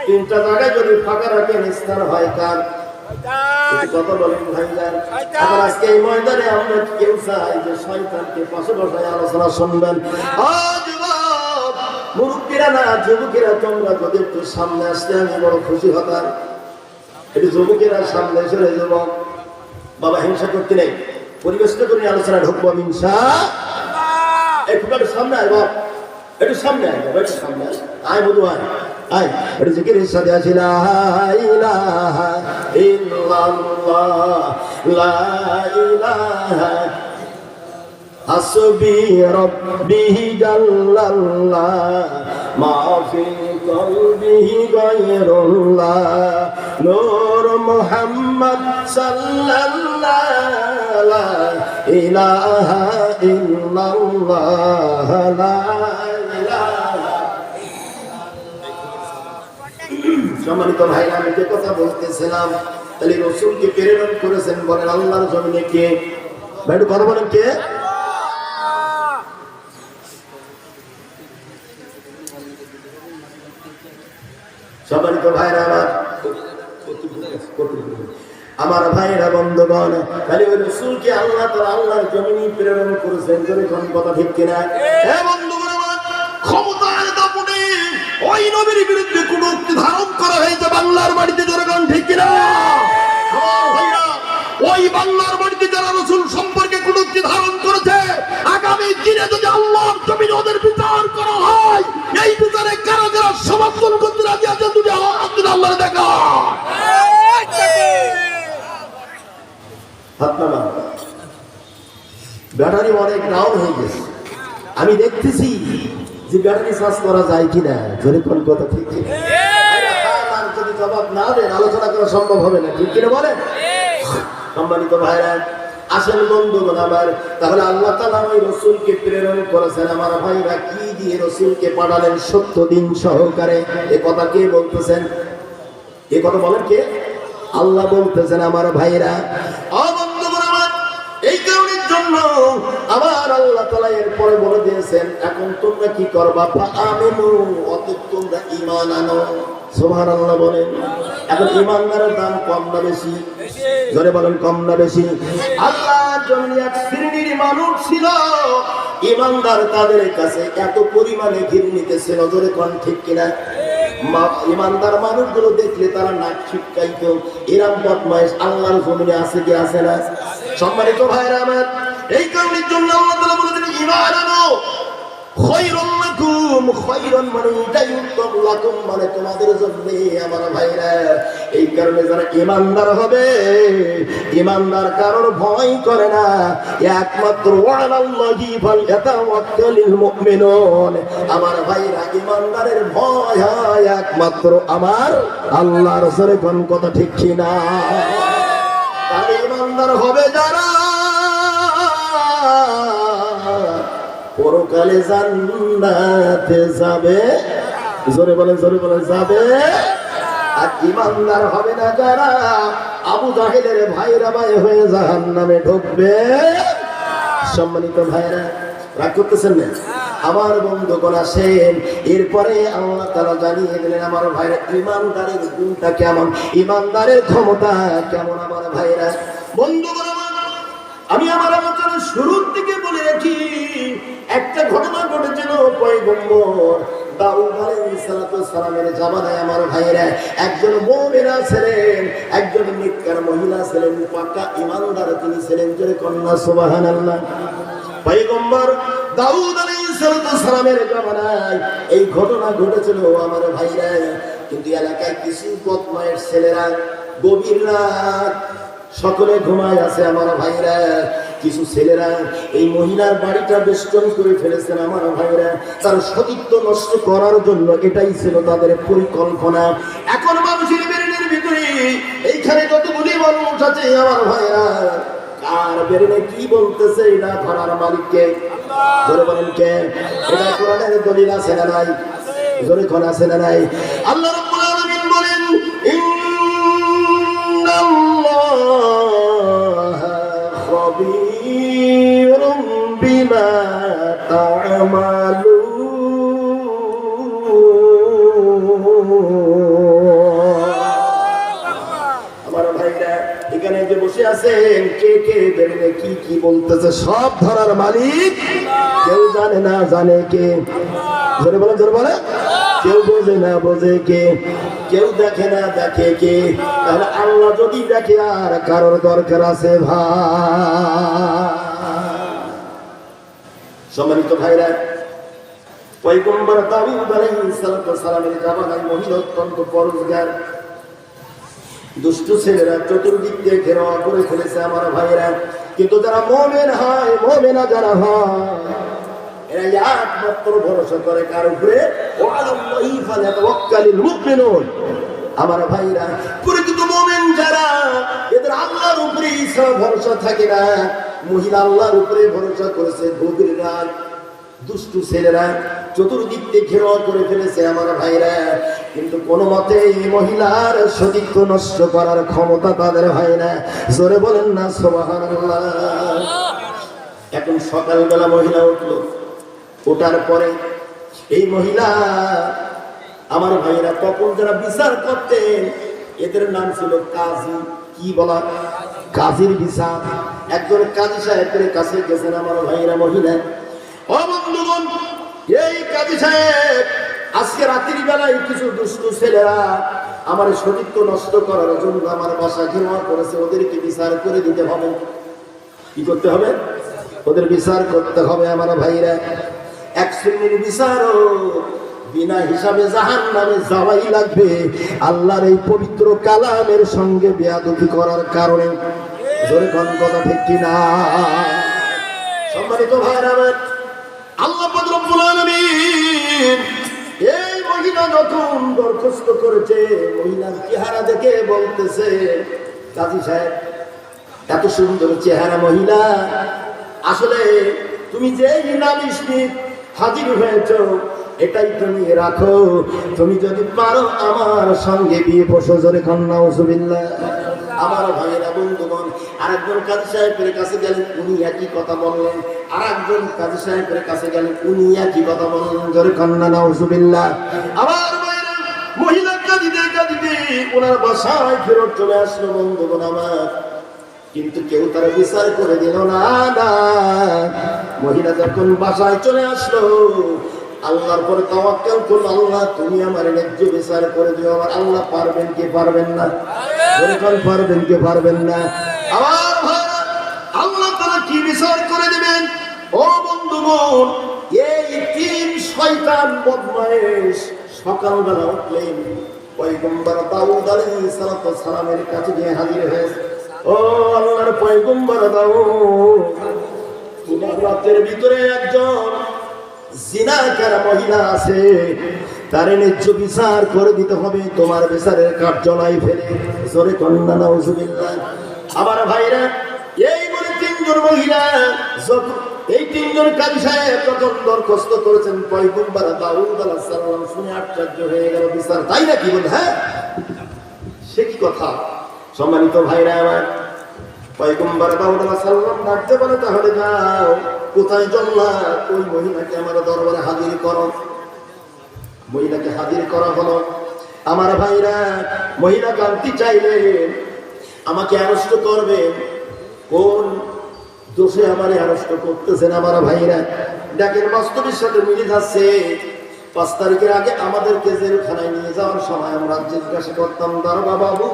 তিনটা জায়গায় যদি ফাঁকা রাখেন স্থান হয় কার? কথা বলেন ভাইজান। আবার আজকে এই ময়দানে আমরা কেউ চাই যে শয়তানকে পাশে বসায় আলোচনা শুনবেন। মুরব্বীরা না যুবকেরা, তোমরা যদি একটু সামনে আসতে আমি বড় খুশি হতাম। একটু যুবকেরা সামনে চলে যাব। বাবা হিংসা করতে নেই, পরিবেশটা করে আলোচনা ঢুকবো ইনশাআল্লাহ। একটু সামনে আয় বাপ, একটু সামনে আয় বাবা, একটু সামনে আয়, আয় বধু আয় আয়, একটু জিকিরের সাথে আসি লা ইলাহা ইল্লাল্লাহ লা ইলাহা হাসবি রব্বি জাল্লাল্লাহ মা ফি কলবিহি গায়রুল্লাহ নূর মুহাম্মদ সাল্লাল্লাহু লা ইলাহা ইল্লাল্লাহ লা ইলাহা। সম্মানিত ভাইরা, আমি যে কথা বলতেছিলাম, তাহলে রাসূলকে প্রেরণ করেছেন বলেন আল্লাহর জমিনে কে? ভাই একটু কথা বলেন কে? সম্মানিত ভাইরা আমার ভাইরা বন্ধুগণ, খালি ওই রাসূলকে আল্লাহ তাআলা আল্লাহর জমিনে প্রেরণ করেছেন, যখন কথা ঠিক কিনা? হে বন্ধুগণ আমার, ক্ষমতার দাপটে ওই নবীর বিরুদ্ধে কোন উক্তি ধারণ করা হয়েছে বাংলার মাটিতে, যখন ঠিক কিনা? আমার ভাইরা, ওই বাংলার মাটিতে যারা রাসূল সম্পর্কে কোন উক্তি ধারণ করেছে, আগামী দিনে যদি আল্লাহর জমিনে ওদের বিচার করা হয়, এই বিচারে কারা কারা সমর্থন করতে রাজি আছেন? যদি আল্লাহ দেখা ব্যাটারি অনেক ডাউন হয়ে গেছে, আমি দেখতেছি যে ব্যাটারি চার্জ করা যায় কিনা, যদি কোন কথা ঠিক কিনা? যদি জবাব না দেন আলোচনা করা সম্ভব হবে না, ঠিক কিনা বলেন? সম্মানিত ভাইরা, আসেন বন্ধুগণ আমার, তাহলে আল্লাহ তাআলা ওই রাসূলকে প্রেরণ করেছেন। আমার ভাইরা, কি দিয়ে রাসূলকে পাঠালেন? 70 দিন সহকারে। এই কথা কে বলতেছেন? এই কথা বলেন কে? আল্লাহ বলতেছেন। আমার ভাইরা, বন্ধুগণ আমার, এই কারণের জন্য আমার আল্লাহ তাআলা এরপরে বলে দিয়েছেন, এখন তোমরা কি করবা? আমিনু, অতএব তোমরা ঈমান আনো। সুবহানাল্লাহ বলেন। এখন ঈমানদারের দাম কম না বেশি? জোরে বলেন, কম না বেশি? আল্লাহ জমিনে এক শ্রেণীর মানুষ ছিল ঈমানদার, তাদের কাছে এত পরিমাণে ঘৃণিত ছিল, জোরে কোন ঠিক কিনা? ঈমানদার মানুষগুলো দেখলে তারা নাক ছিটকাইতো। এরকম বদমাইশ আল্লাহর জমিনে আছে কি আছে না? সম্মানিত ভাইরা আমার, এই কারণের জন্য আল্লাহ তাআলা বলেছেন ঈমান আনো। খায়রুল লাকুম, খায়রুন মানে এটাই উত্তম, লাকুম মানে তোমাদের জন্য। আমার ভাইরা, এই কারণে যারা ঈমানদার হবে, ঈমানদার কারোর ভয় করে না, একমাত্র ওয়ালাল্লাহি ফালইয়াতাওয়াক্কালিল মুমিনুন। আমার ভাইরা, ঈমানদারের ভয় হয় একমাত্র আমার আল্লাহর। জোরে কোন কথা ঠিক কি না? তার ঈমানদার হবে যারা পরকালে জান্নাতে যাবে। জোরে বলে, জোরে বলে যাবে। আর ঈমানদার হবে না যারা আবু জাহেলের ভাইরা ভাই হয়ে জাহান্নামে ঢুকবে। সম্মানিত ভাইরা, রাগ করতেছেন না? আমার বন্ধুগণ আসেন, এরপরে আল্লাহ তাআলা জানিয়ে দিলেন আমার ভাইরা ঈমানদারের গুণটা কেমন, ঈমানদারের ক্ষমতা কেমন। আমার ভাইরা বন্ধুগণ, আমি আমার আলোচনার শুরুর দিকে বলে রাখি, একটা ঘটনা ঘটেছিল পয়গম্বর দাউদ আলাইহিস সালামের জামানায়। আমার ভাইরা, একজন মুমিনা ছিলেন, একজন নেককার মহিলা ছিলেন, পাকা ঈমানদার তিনি ছিলেন। জোরে কন্যা সুবহানাল্লাহ। পয়গম্বর দাউদ আলাইহিস সালামের জামানায় এই ঘটনা ঘটেছিল। আমার ভাইরা, কিন্তু এলাকায় কিছু বদমাইশ ছেলেরা গভীর রাত সকলে ঘুমায় আছে। আমার ভাইরা, কিছু ছেলেরা এই মহিলার বাড়িটা বেষ্টন করে ফেলেছেন। আমার ভাইরা, তার সতীত্ব নষ্ট করার জন্য এটাই ছিল তাদের পরিকল্পনা। এখন মানুষের ব্রেনের ভিতরে এইখানে যতগুলি মানুষ আছে, আমার ভাইরা, কার ব্রেনে কি বলতেছে এটা ধরার মালিককে। জোরে বলেন কে? এটা কোরআনের দলিল আছে না নাই? জোরে কোন আছে না নাই? আল্লাহ রাব্বুল আলামিন বলেন, ইন্নাল্লাহা খাবীরুম বিমা তা'মালুন। আমার ভাইরা, এখানে যে বসে আছেন, কে কে বেরেনে কি কি বলতেছে সব ধরার মালিক কেউ জানে না, জানে কে? জোরে বলে, জোরে বলে। কেউ বোঝে না, বোঝে কে? কেউ দেখে না, দেখে কে? তাহলে আল্লাহ যদি দেখে আর কারোর দরকার আছে ভাই? সম্মানিত ভাইরা, পয়গম্বর দাউদ আলাইহিস সালামের জামানায় মহিলা অত্যন্ত পরহেজগার। দুষ্ট ছেলেরা চতুর্দিক দিয়ে ঘেরাও করে ফেলেছে আমার ভাইরা। কিন্তু যারা মুমিন হয়, মুমিনা যারা হয়, এরা একমাত্র ভরসা করে কার উপরে? ওয়ালাল্লাহি ফালিয়াতাওয়াক্কালিল মুমিনুন। আমার ভাইরা, প্রকৃত মুমিন যারা, এদের আল্লাহর উপরে ছাড়া ভরসা থাকে না। মহিলা আল্লাহর উপরে ভরসা করেছে। গভীর রাত, দুষ্টু ছেলেরা চতুর্দিক দিয়ে ঘেরাও করে ফেলেছে আমার ভাইরা। কিন্তু কোনো মতে এই মহিলার সতীত্ব নষ্ট করার ক্ষমতা তাদের হয় না। জোরে বলেন না সুবহানাল্লাহ। এখন সকালবেলা মহিলা উঠলো। ওঠার পরে এই মহিলা আমার ভাইরা তখন যারা বিচার করতেন, এদের নাম ছিল কাজী। কি বলা? কাজীর বিচার। একজন কাজী সাহেবের কাছে গেছেন আমার ভাইরা মহিলা। ও বন্ধুগণ, এই কাজী সাহেব, আজকে রাত্রি বেলায় কিছু দুষ্ট ছেলেরা আমার সতীত্ব নষ্ট করার জন্য আমার বাসা ঘেরাও করেছে। ওদেরকে বিচার করে দিতে হবে। কি করতে হবে? ওদের বিচার করতে হবে আমার ভাইরা। এক শ্রেণীর বিচারও বিনা হিসাবে জাহান্নামে যাওয়াই লাগবে, আল্লাহর এই পবিত্র কালামের সঙ্গে বেয়াদবি করার কারণে। জোরে কোন কথা ঠিক কিনা? সম্মানিত ভাইরা আমার, আল্লাহ পাক রব্বুল আলামিন এই মহিলা যখন দরখাস্ত করেছে, মহিলার চেহারা দেখে বলতেছে, কাজী সাহেব, এত সুন্দর চেহারা মহিলা, আসলে তুমি যে নালিশ নিয়ে হাজির হয়েছ এটাই তুমি রাখো। তুমি যদি পারো আমার সঙ্গে বিয়ে বসো। জোরে খান নাউজুবিল্লাহ। আমার ভাইয়েরা বন্ধুগণ, আরেকজন কাজী সাহেবের কাছে গেলেন, উনি একই কথা বললেন। আরেকজন কাজী সাহেবের কাছে গেলেন, উনি একই কথা বললেন। জোরে খান নাউজুবিল্লাহ। আমার ভাইয়েরা, মহিলা কাঁদিতে কাঁদিতে ওনার বাসায় ফেরত চলে আসলো বন্ধুগণ আমার। কিন্তু কেউ তারা বিচার করে দিল না। মহিলা যখন বাসায় চলে আসলো, আল্লাহর পরে তাওয়াক্কুল করলো, আল্লাহ তুমি আমার ন্যায্য বিচার করে দিও। আমার আল্লাহ পারবেন কি পারবেন না? বলেন পারবেন কি পারবেন না? আমার ভাইরা, আল্লাহ তাআলা কি বিচার করে দিবেন? ও বন্ধুগণ, এই তিন শয়তান বদমাইশ সকালবেলা উঠলেন, পয়গম্বর দাউদ আলাইহিস সালামের কাছে গিয়ে হাজির হয়েছে। ও আল্লাহর পয়গম্বর দাউদ, তোমার রাতের ভিতরে একজন জিনাকার মহিলা আছে, তার ন্যায্য বিচার করে দিতে হবে। তোমার বিচারের কার্যালয় ফেলে। জোরে কন্যা নাউজুবিল্লাহ। আমার ভাইরা, এই বলে তিনজন মহিলা, এই তিনজন কাজী সাহেব যখন দরখাস্ত করেছেন, পয়গম্বর দাউদ আলাইহিস সালাম শুনে আশ্চর্য হয়ে গেল। বিচার তাই নাকি? বলে হ্যাঁ, সে কি কথা? সম্মানিত ভাইরা আমার, পয়গম্বর দাউদ আলাইহিস সালাম ডাকতে বলে, তাহলে যাও, কোথায় জল্লাদ, ওই মহিলাকে আমার দরবারে হাজির করো। মহিলাকে হাজির করা হলো। আমার ভাইরা, মহিলা জানতে চাইলেন, আমাকে অ্যারেস্ট করবেন, কোন দোষে আমার অ্যারেস্ট করতেছেন? আমার ভাইরা দেখেন, বাস্তবের সাথে মিলে যাচ্ছে। 5 তারিখের আগে আমাদেরকে জেলখানায় নিয়ে যাওয়ার সময় আমরা জিজ্ঞাসা করতাম, দারোগা বাবু,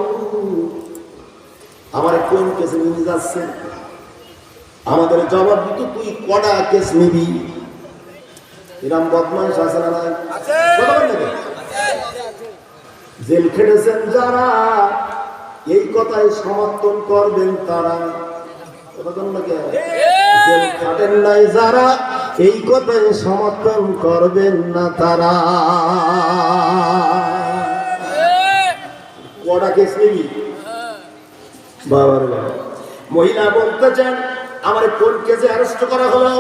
আমার কোন কেসে নিয়ে যাচ্ছে? আমাদের জবাব দিত, তুই কটা কেস নিবি? এরকম বদমাইশ আছে না নাই? জেল খেটেছেন যারা, এই কথাই সমর্থন করবেন তারা। জেল খাটেন নাই যারা, এই কথাই সমর্থন করবেন না তারা। কটা কেস নিবি? বাবার বাবা। মহিলা বলতে চান, আমার কোন কেসে অ্যারেস্ট করা হলো?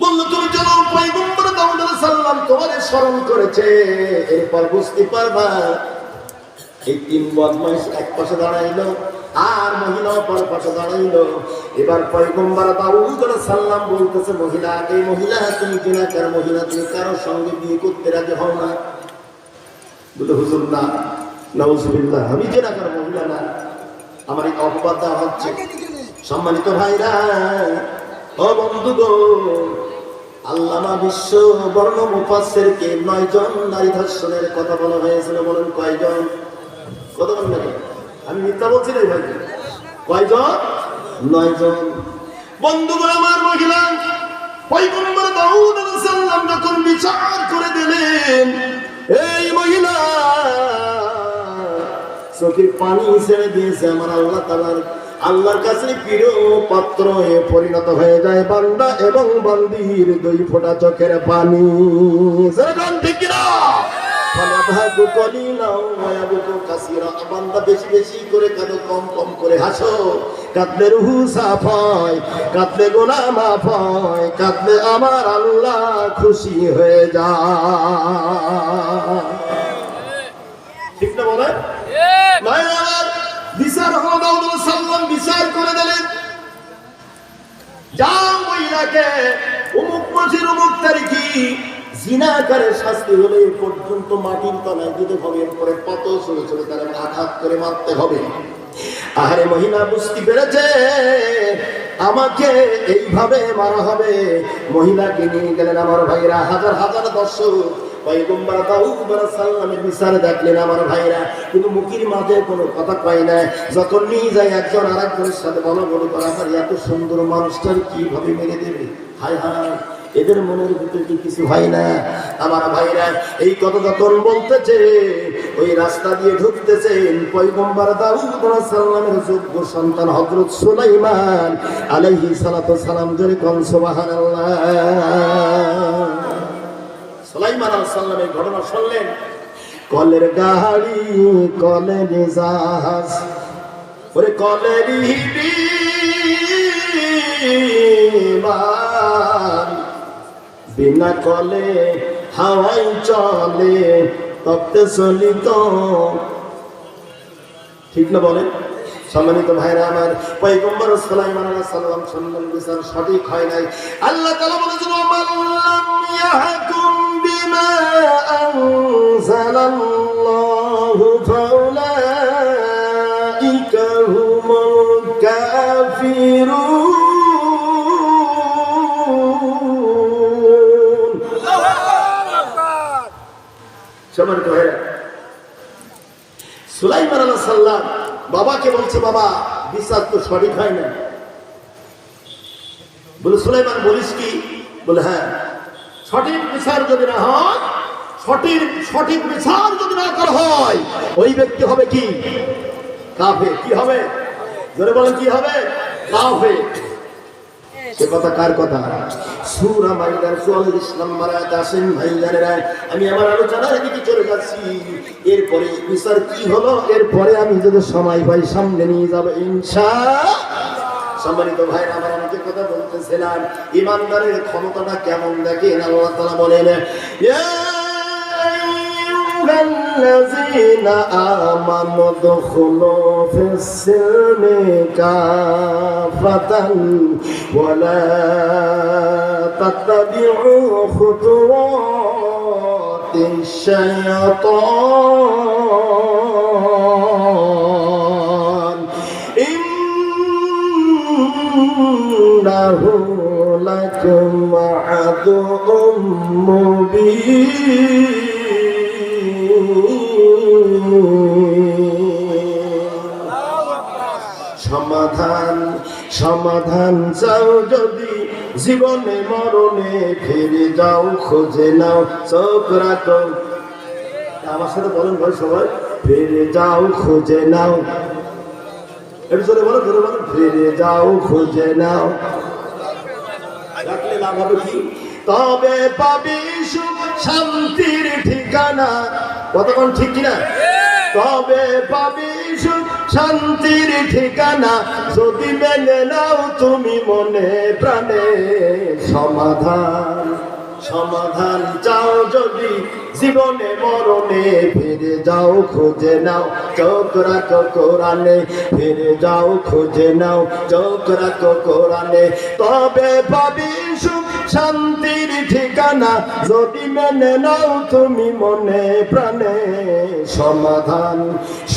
বললো, তুমি চলো, পয়গম্বর দাউদ আলাইহিস সালাম তোমাদের স্মরণ করেছে, এরপর বুঝতে পারবা। এই তিন বদমাইশ এক পাশে দাঁড়াইলো, আর মহিলা অপর পাশে দাঁড়াইলো। এবার পয়গম্বর দাউদ আলাইহিস সালাম বলতেছে, মহিলা, এই মহিলা তুমি জিনাকার মহিলা, তুমি কারোর সঙ্গে বিয়ে করতে রাজি হও না? বলে, হুজুর না, নাউজুবিল্লাহ, আমি জিনাকার মহিলা না, আমার এই অপবাদ দেওয়া হচ্ছে। সম্মানিত ভাইরা ও বন্ধুগণ, আল্লামা বিশ্ব বর্ণ মুফাসসিরকে 9 জন নারী ধর্ষণের কথা বলা হয়েছিল। বলেন কয়জন? কত বলেন নাকি? আমি মিথ্যা বলছি না ভাই? কয়জন? 9 জন। বন্ধুগণ আমার, মহিলা পয়গম্বর দাউদ আলাইহিস সালাম যখন বিচার করে দিলেন, এই মহিলা চোখের পানি ছেড়ে দিয়েছে, আমার আল্লাহর কাছে প্রিয় পাত্র হয়ে পরিণত হয়ে যায় বান্দা এবং বান্দির দুই ফোঁটা চোখের পানি। ঠিক না? বান্দা বেশি বেশি করে কাঁদো, কম কম করে হাসো। কাঁদলে রুহু সাফ হয়, কাঁদলে গুনাহ মাফ হয়, কাঁদলে আমার আল্লাহ খুশি হয়ে যায়। ঠিক না বলে? বিচার হলো, দাউদ আলাইহিস সালাম বিচার করে দিলেন, যাও মহিলাকে অমুক মাসের অমুক তারিখে জিনাকারের শাস্তি হলে পর্যন্ত মাটির তলায় দিতে হবে, এরপরে কত ছোট ছোট তারা আঘাত করে মারতে হবে। আরে মহিলা বুঝতে পেরেছে আমাকে এইভাবে মারা হবে। মহিলাকে নিয়ে গেলেন আমার ভাইরা, হাজার হাজার দর্শক পয়গম্বর দাউদ আলাইহিস সালামের বিচারে দেখলেন আমার ভাইরা, কিন্তু মুখের মাঝে কোনো কথা কয় না। যখন নিয়ে যায় একজন আরেকজনের সাথে বলা বলি করা, আমার এত সুন্দর মানুষটার কিভাবে মেরে দেবে, হায় হায়, এদের মনের ভিতরে কি কিছু হয় না? আমার ভাইরা এই কথা যখন বলতেছে, ওই রাস্তা দিয়ে ঢুকতেছেন পয়গম্বর দাউদ আলাইহিস সালামের যোগ্য সন্তান হযরত সুলাইমান আলাইহিস সালাতু সালাম, জোরে কোন সুবহানাল্লাহ। সুলাইমান আলাইহিস সালামের ঘটনা শুনলেন, কলের গাড়ি কলের জাহাজ, ওরে কলের বিমান, বিনা কলে হাওয়াই চলে তপ্তে চলিত। ঠিক না বলেন? সম্মানিত ভাইরা আমার, পয়গম্বর সুলাইমান আলাইহিস সালাম শুনলেন বিচার সঠিক হয় নাই। আল্লাহ তাআলা বলেছেন, মাল্লাম ইয়াহকুম বিমা আনজালাল্লাহু ফাউলাইকা হুমুল কাফিরুন। সম্মানিত ভাইরা, সুলাইমান আলাইহিস সালাম বাবাকে বলছে, বাবা বিচার তো সঠিক হয় না। বলে সুলাইমান বলিস কি? বলে হ্যাঁ, সঠিক বিচার যদি না হয়, সঠিক বিচার যদি না করা হয়, ওই ব্যক্তি হবে কি? কাফের। কি হবে? জোরে বলেন, কি হবে? কাফের। সে কথা কার কথা? সূরা মাইদার 44 নম্বর আয়াত আসেন ভাইজানেরা। আমি আমার আলোচনার দিকে চলে যাচ্ছি। এরপরে বিচার কি হলো, এরপরে আমি যদি সময় পাই সামনে নিয়ে যাব ইনশাআল্লাহ। সম্মানিত ভাইরা আমার, আমি যে কথা বলতেছিলাম, ইমানদারের ক্ষমতাটা কেমন দেখেন। আল্লাহ তাআলা বলেন, ইয়া الذين آمنوا ادخلوا في السلم كافة ولا تتبعوا خطوات الشيطان إنه لكم عدو مبين। সমাধান চাও যদি জীবনে মরণে, ফিরে যাও খুঁজে নাও, চোখ রাখো। আমার সাথে বলেন ভাই সবাই, ফিরে যাও খুঁজে নাও। একটু জোরে বলো, জোরে বলো, ফিরে যাও খুঁজে নাও। রাখলে লাভ হবে কি? তবে পাবি সুখ শান্তির ঠিকানা। কতক্ষণ ঠিক কিনা? তবে পাবি সুখ শান্তির ঠিকানা, যদি মেনে নাও তুমি মনে প্রাণে। সমাধান চাও যদি জীবনে মরণে, ফিরে যাও খুঁজে নাও, চোখ রাখো কোরআনে। ফিরে যাও খুঁজে নাও, চোখ রাখো কোরআনে। তবে পাবি সুখ শান্তির ঠিকানা, যদি মেনে নাও তুমি মনে প্রাণে।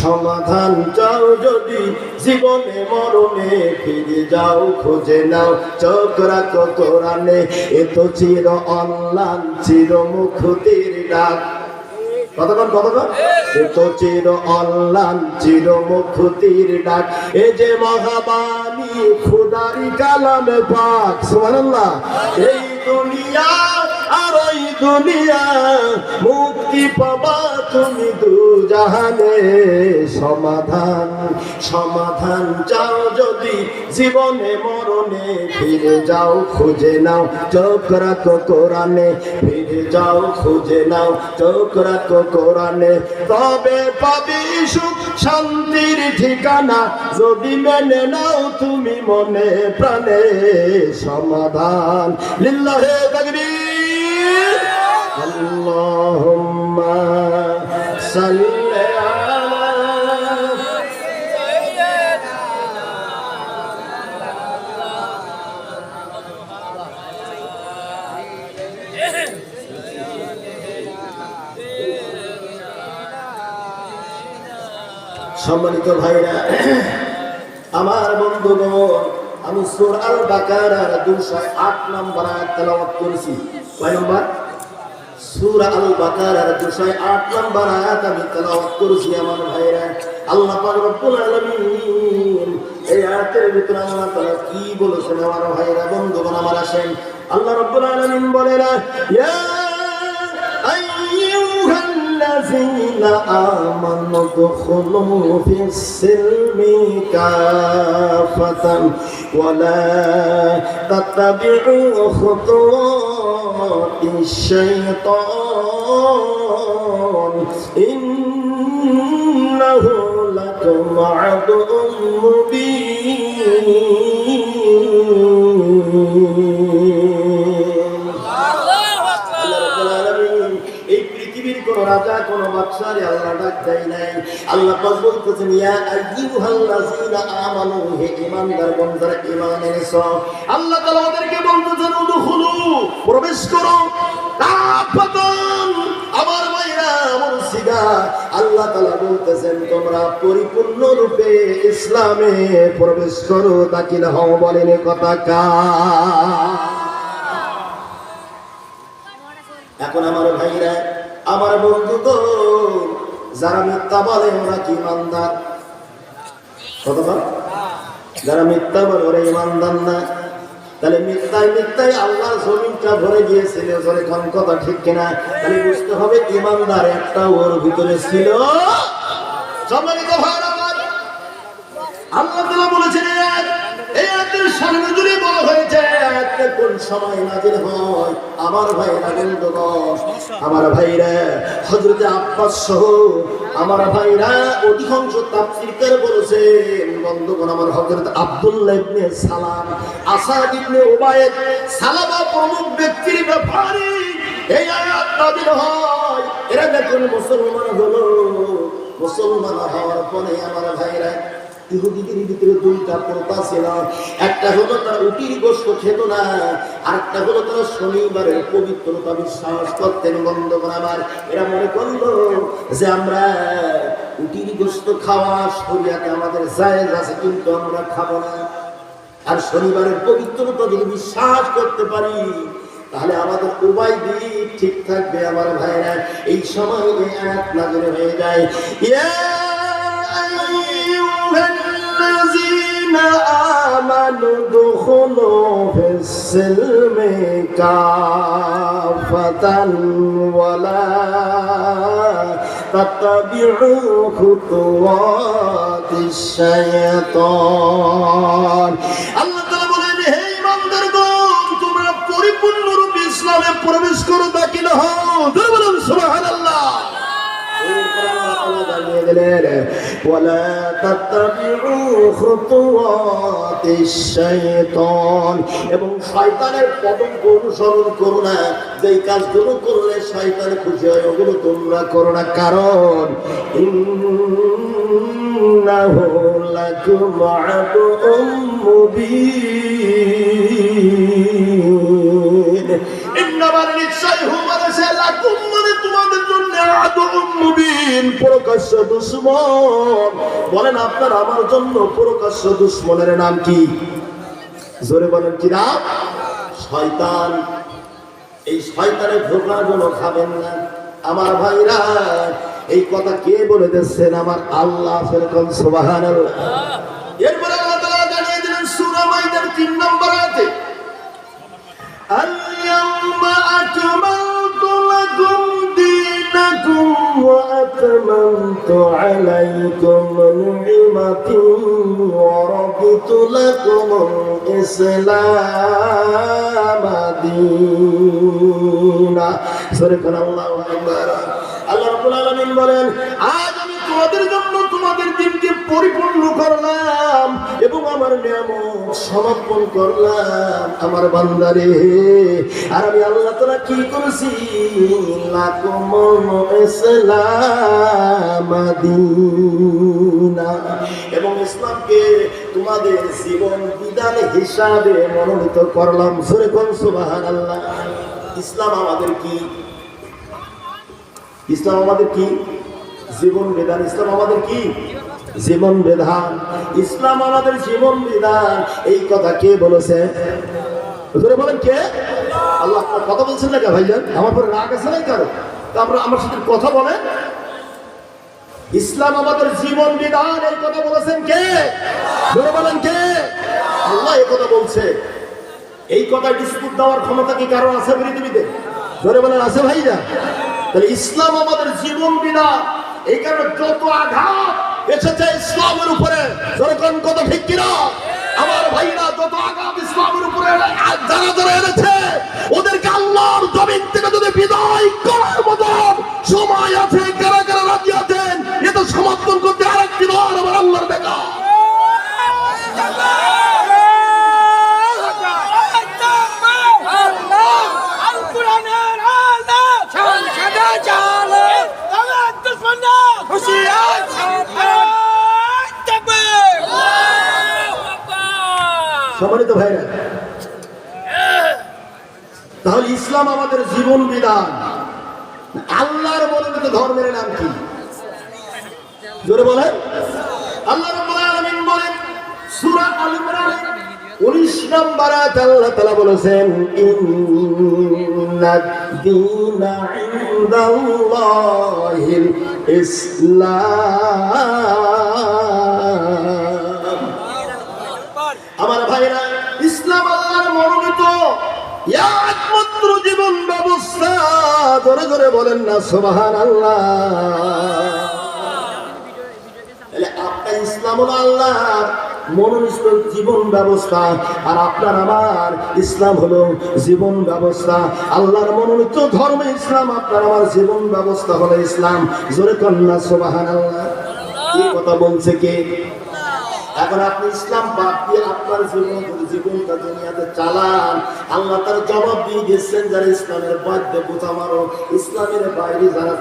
সমাধান চাও যদি জীবনে মরণে, ফিরে যাও খুঁজে নাও, চোখ রাখো কোরআনে। এ তো চির অম্লান চির মুক্তির ডাক। কতক্ষণ? এ তো চির অম্লান চির মুক্তির ডাক। এ যে মহাবাণী খুদারি কালামে পাক। সুবহানাল্লাহ। এই দুনিয়া আর ওই দুনিয়া, মুক্তি পাবা তুমি দুজাহানে। সমাধান সমাধান চাও যদি জীবনে মরণে, ফিরে যাও খুঁজে নাও চোখ রাখো কোরআনে, ফিরে যাও খুঁজে নাও চোখ রাখো কোরআনে। তবে পাবি সুখ শান্তির ঠিকানা, যদি মেনে নাও তুমি মনে প্রাণে। সমাধান লিল্লাহে তাকবীর, আল্লাহুম্মা সাল্লি আলা। সম্মানিত ভাইরা, আমার বন্ধুগণ, আমি সূরা আল বাকারার 208 নম্বর আয়াত তেলাওয়াত করেছি। কয় নম্বর? সূরা আল বাকারার 208 নম্বর আয়াত আমি তেলাওয়াত করেছি। আমার ভাইরা, আল্লাহ পাক রব্বুল আলামিন এই আয়াতের ভিতরে আল্লাহ তাআলা কি বলেছেন আমার ভাইরা বন্ধুগণ আমার আসেন। আল্লাহ রব্বুল আলামিন বলেন, ইয়া আইয়ুহাল্লাযীনা আমানু দুখুলু ফিস-সিলমি কাফাতান ওয়া লা তাত্তাবি'ু খুতুওয়াতিশ-শাইতান ইন্নাহু লাকুম আদুউম মুবিন। কোন রাজা কোন বাদশারে আল্লাহ ডাক দেয় নাই। আল্লাহ পাক বলতেছেন, ইয়া আইয়ুহাল্লাযীনা আমানু, হে ঈমানদারগণ যারা ঈমান এনেছো। আল্লাহ তাআলা ওদেরকে বলতেছেন, উদখুলু, প্রবেশ করো, কাফাতান, আমার ভাইরা আমার সিগা। আল্লাহ তাআলা বলতেছেন, তোমরা পরিপূর্ণ রূপে ইসলামে প্রবেশ করো, দাখিল হও। বলেন কথা কা। এখন আমার ভাইরা আমার বন্ধুগণ, যারা মিথ্যা বলে ওরা কি ইমানদার? কতবার? যারা মিথ্যা বলে ওরা ইমানদার না। তাহলে মিথ্যায় মিথ্যায় আল্লাহর জমিনটা ভরে গিয়েছিল। জোরে কোন কথা ঠিক কিনা? তাহলে বুঝতে হবে ইমানদার একটা ওর ভিতরে ছিল। সম্মানিত ভাইরা আমার, আল্লাহ তাআলা বলেছেন এই আয়াতের সামনে যদি বলা হয়েছে আয়াতটা কোন সময় নাযিল হয়। আমার ভাইরা বন্ধুগণ, আমার ভাইরা হযরত আব্বাস সহ আমার ভাইরা অধিকাংশ তাফসীরকার বলেছেন বন্ধুগণ, আমার হযরত আব্দুল্লাহ ইবনে সালাম, আসাদ ইবনে উবাইদ, সালামা প্রমুখ ব্যক্তির ব্যাপারে এই আয়াত নাযিল হয়। এরা যখন মুসলমান হলো, মুসলমান হওয়ার পরে আমার ভাইরা ইহুদিদের ভিতরে দুইটা প্রথা ছিল। একটা হলো তারা উটির গোশত খেত না, আর একটা হলো তারা শনিবারের পবিত্রতা বিশ্বাস করতেন। বন্ধুগণ আমার, এরা মনে করলো যে আমরা উটির গোশত খাওয়া শরীয়তে আমাদের জায়েজ আছে, কিন্তু আমরা খাবো না। আর শনিবারের পবিত্রতা যদি বিশ্বাস করতে পারি তাহলে আমাদের উভয় দিক ঠিক থাকবে। আমার ভাইরা, এই সময় এই আয়াত নাযিল হয়ে যায়, ইয়া আইয়ুহাল্লাযীনা আমানু দুখুলু ফিস-সিলমি কাফাতান ওয়া লা তাত্তাবি'ু খুতুওয়াতিশ-শাইতান। আল্লাহ তাআলা বলেন, হে ঈমানদারগণ, তোমরা পরিপূর্ণরূপে ইসলামে প্রবেশ করো, দাখিল হও। বলুন সুবহানাল্লাহ। ওয়ালা তাত্তাবি'ু খুতুওয়াতিশ-শাইতান, এবং শয়তানের পদঙ্ক অনুসরণ করো না। যেই কাজগুলো করলে শয়তান খুশি হয় ওগুলো তোমরা করো না, কারণ ইন্নাহু লাকুম আদুউম মুবিন। ইন্নামা নিশ্চয় হুমারে সে লাকুম, মানে তোমাদের জন্য আদুউম মুবিন, প্রকাশ্য দুশমন। বলেন আপনার আমার জন্য প্রকাশ্য দুশমনের নাম কি? জোরে বলেন কি নাম? শয়তান। এই শয়তানের ধোঁকাগুলো খাবেন না আমার ভাইরা। এই কথা কে বলে দিচ্ছেন? আমার আল্লাহ। সুবহানাল্লাহ। এরপরে আল্লাহ তাআলা জানিয়ে দিলেন সূরা মাইদার 3 নম্বর আয়াতে, আল্লাহ أكملت لكم دينكم وأتممت عليكم نعمتي ورضيت لكم الإسلام دينا صدق الله أكبر আল্লাহ রাব্বুল আলামিন বলেন আজ আমি তোমাদের জন্য তোমাদের দিনকে পরিপূর্ণ করলাম এবং আমার নিয়ামত সমর্পণ করলাম আমার বান্দারে আর আমি আল্লাহ তাআলা কি করেছি লাকুমুল ইসলাম দীনা এবং ইসলামকে তোমাদের জীবন বিধান হিসাবে মনোনীত করলাম জোরে কোন সুবহানাল্লাহ ইসলাম আমাদের কি ইসলাম আমাদের কি জীবন বিধান ইসলাম আমাদের কি জীবন বিধান ইসলাম আমাদের জীবন বিধান এই কথা কে বলেছে বলেন কে আল্লাহ আপনার কথা বলছেন না কে ভাইজান আমার পরে রাগ আছে নাই কারো আমরা আমার সাথে কথা বলেন ইসলাম আমাদের জীবন বিধান এই কথা বলেছেন কে বলেন কে আল্লাহ এই কথা বলছে এই কথা ডিসপুট দেওয়ার ক্ষমতা কি কারো আছে পৃথিবীতে জোরে বলেন আছে ভাইরা তাহলে ইসলাম আমাদের জীবন বিধান এই কারণে যত আঘাত এসেছে ইসলামের উপরে যখন কত ঠিক কিনা আমার ভাইরা যত আঘাত ইসলামের উপরে যারা যারা এনেছে ওদেরকে আল্লাহর জমিন থেকে যদি বিদায় করার মতো সময় আছে কারা কারা রাজি আছেন এটা সমর্থন করতে আরেকটি বার আমার আল্লাহর দেখা সম্মানিত ভাইরা তাহলে ইসলাম আমাদের জীবন বিধান আল্লাহর মনোনীত ধর্মের নাম কি জোরে বলেন আল্লাহ রাব্বুল আলামিন বলেন সূরা আল ইমরান 19 নম্বর আয়াত আল্লাহ তাআলা বলেছেন ইন্নাদ দীনা ইনদাল্লাহিল ইসলাম আমার ভাইরা ইসলাম আল্লাহর মনোনীত একমাত্র জীবন ব্যবস্থা জোরে জোরে বলেন না সুবহানাল্লাহ আপনার ইসলাম হলো আল্লাহর মনোনীত জীবন ব্যবস্থা আর আপনার আমার ইসলাম হলো জীবন ব্যবস্থা আল্লাহর মনোনীত ধর্ম ইসলাম আপনার আমার জীবন ব্যবস্থা হলো ইসলাম জোরে কন্যা সুবহানাল্লাহ এই কথা বলছে কে এখন আপনি ইসলাম বাদ দিয়ে আপনার জীবনটা দুনিয়াতে চালান আল্লাহ তার জবাব দিয়ে দিচ্ছেন যারা ইসলামের বাধ্যে বোঝা মারো ইসলামের বাইরে যারা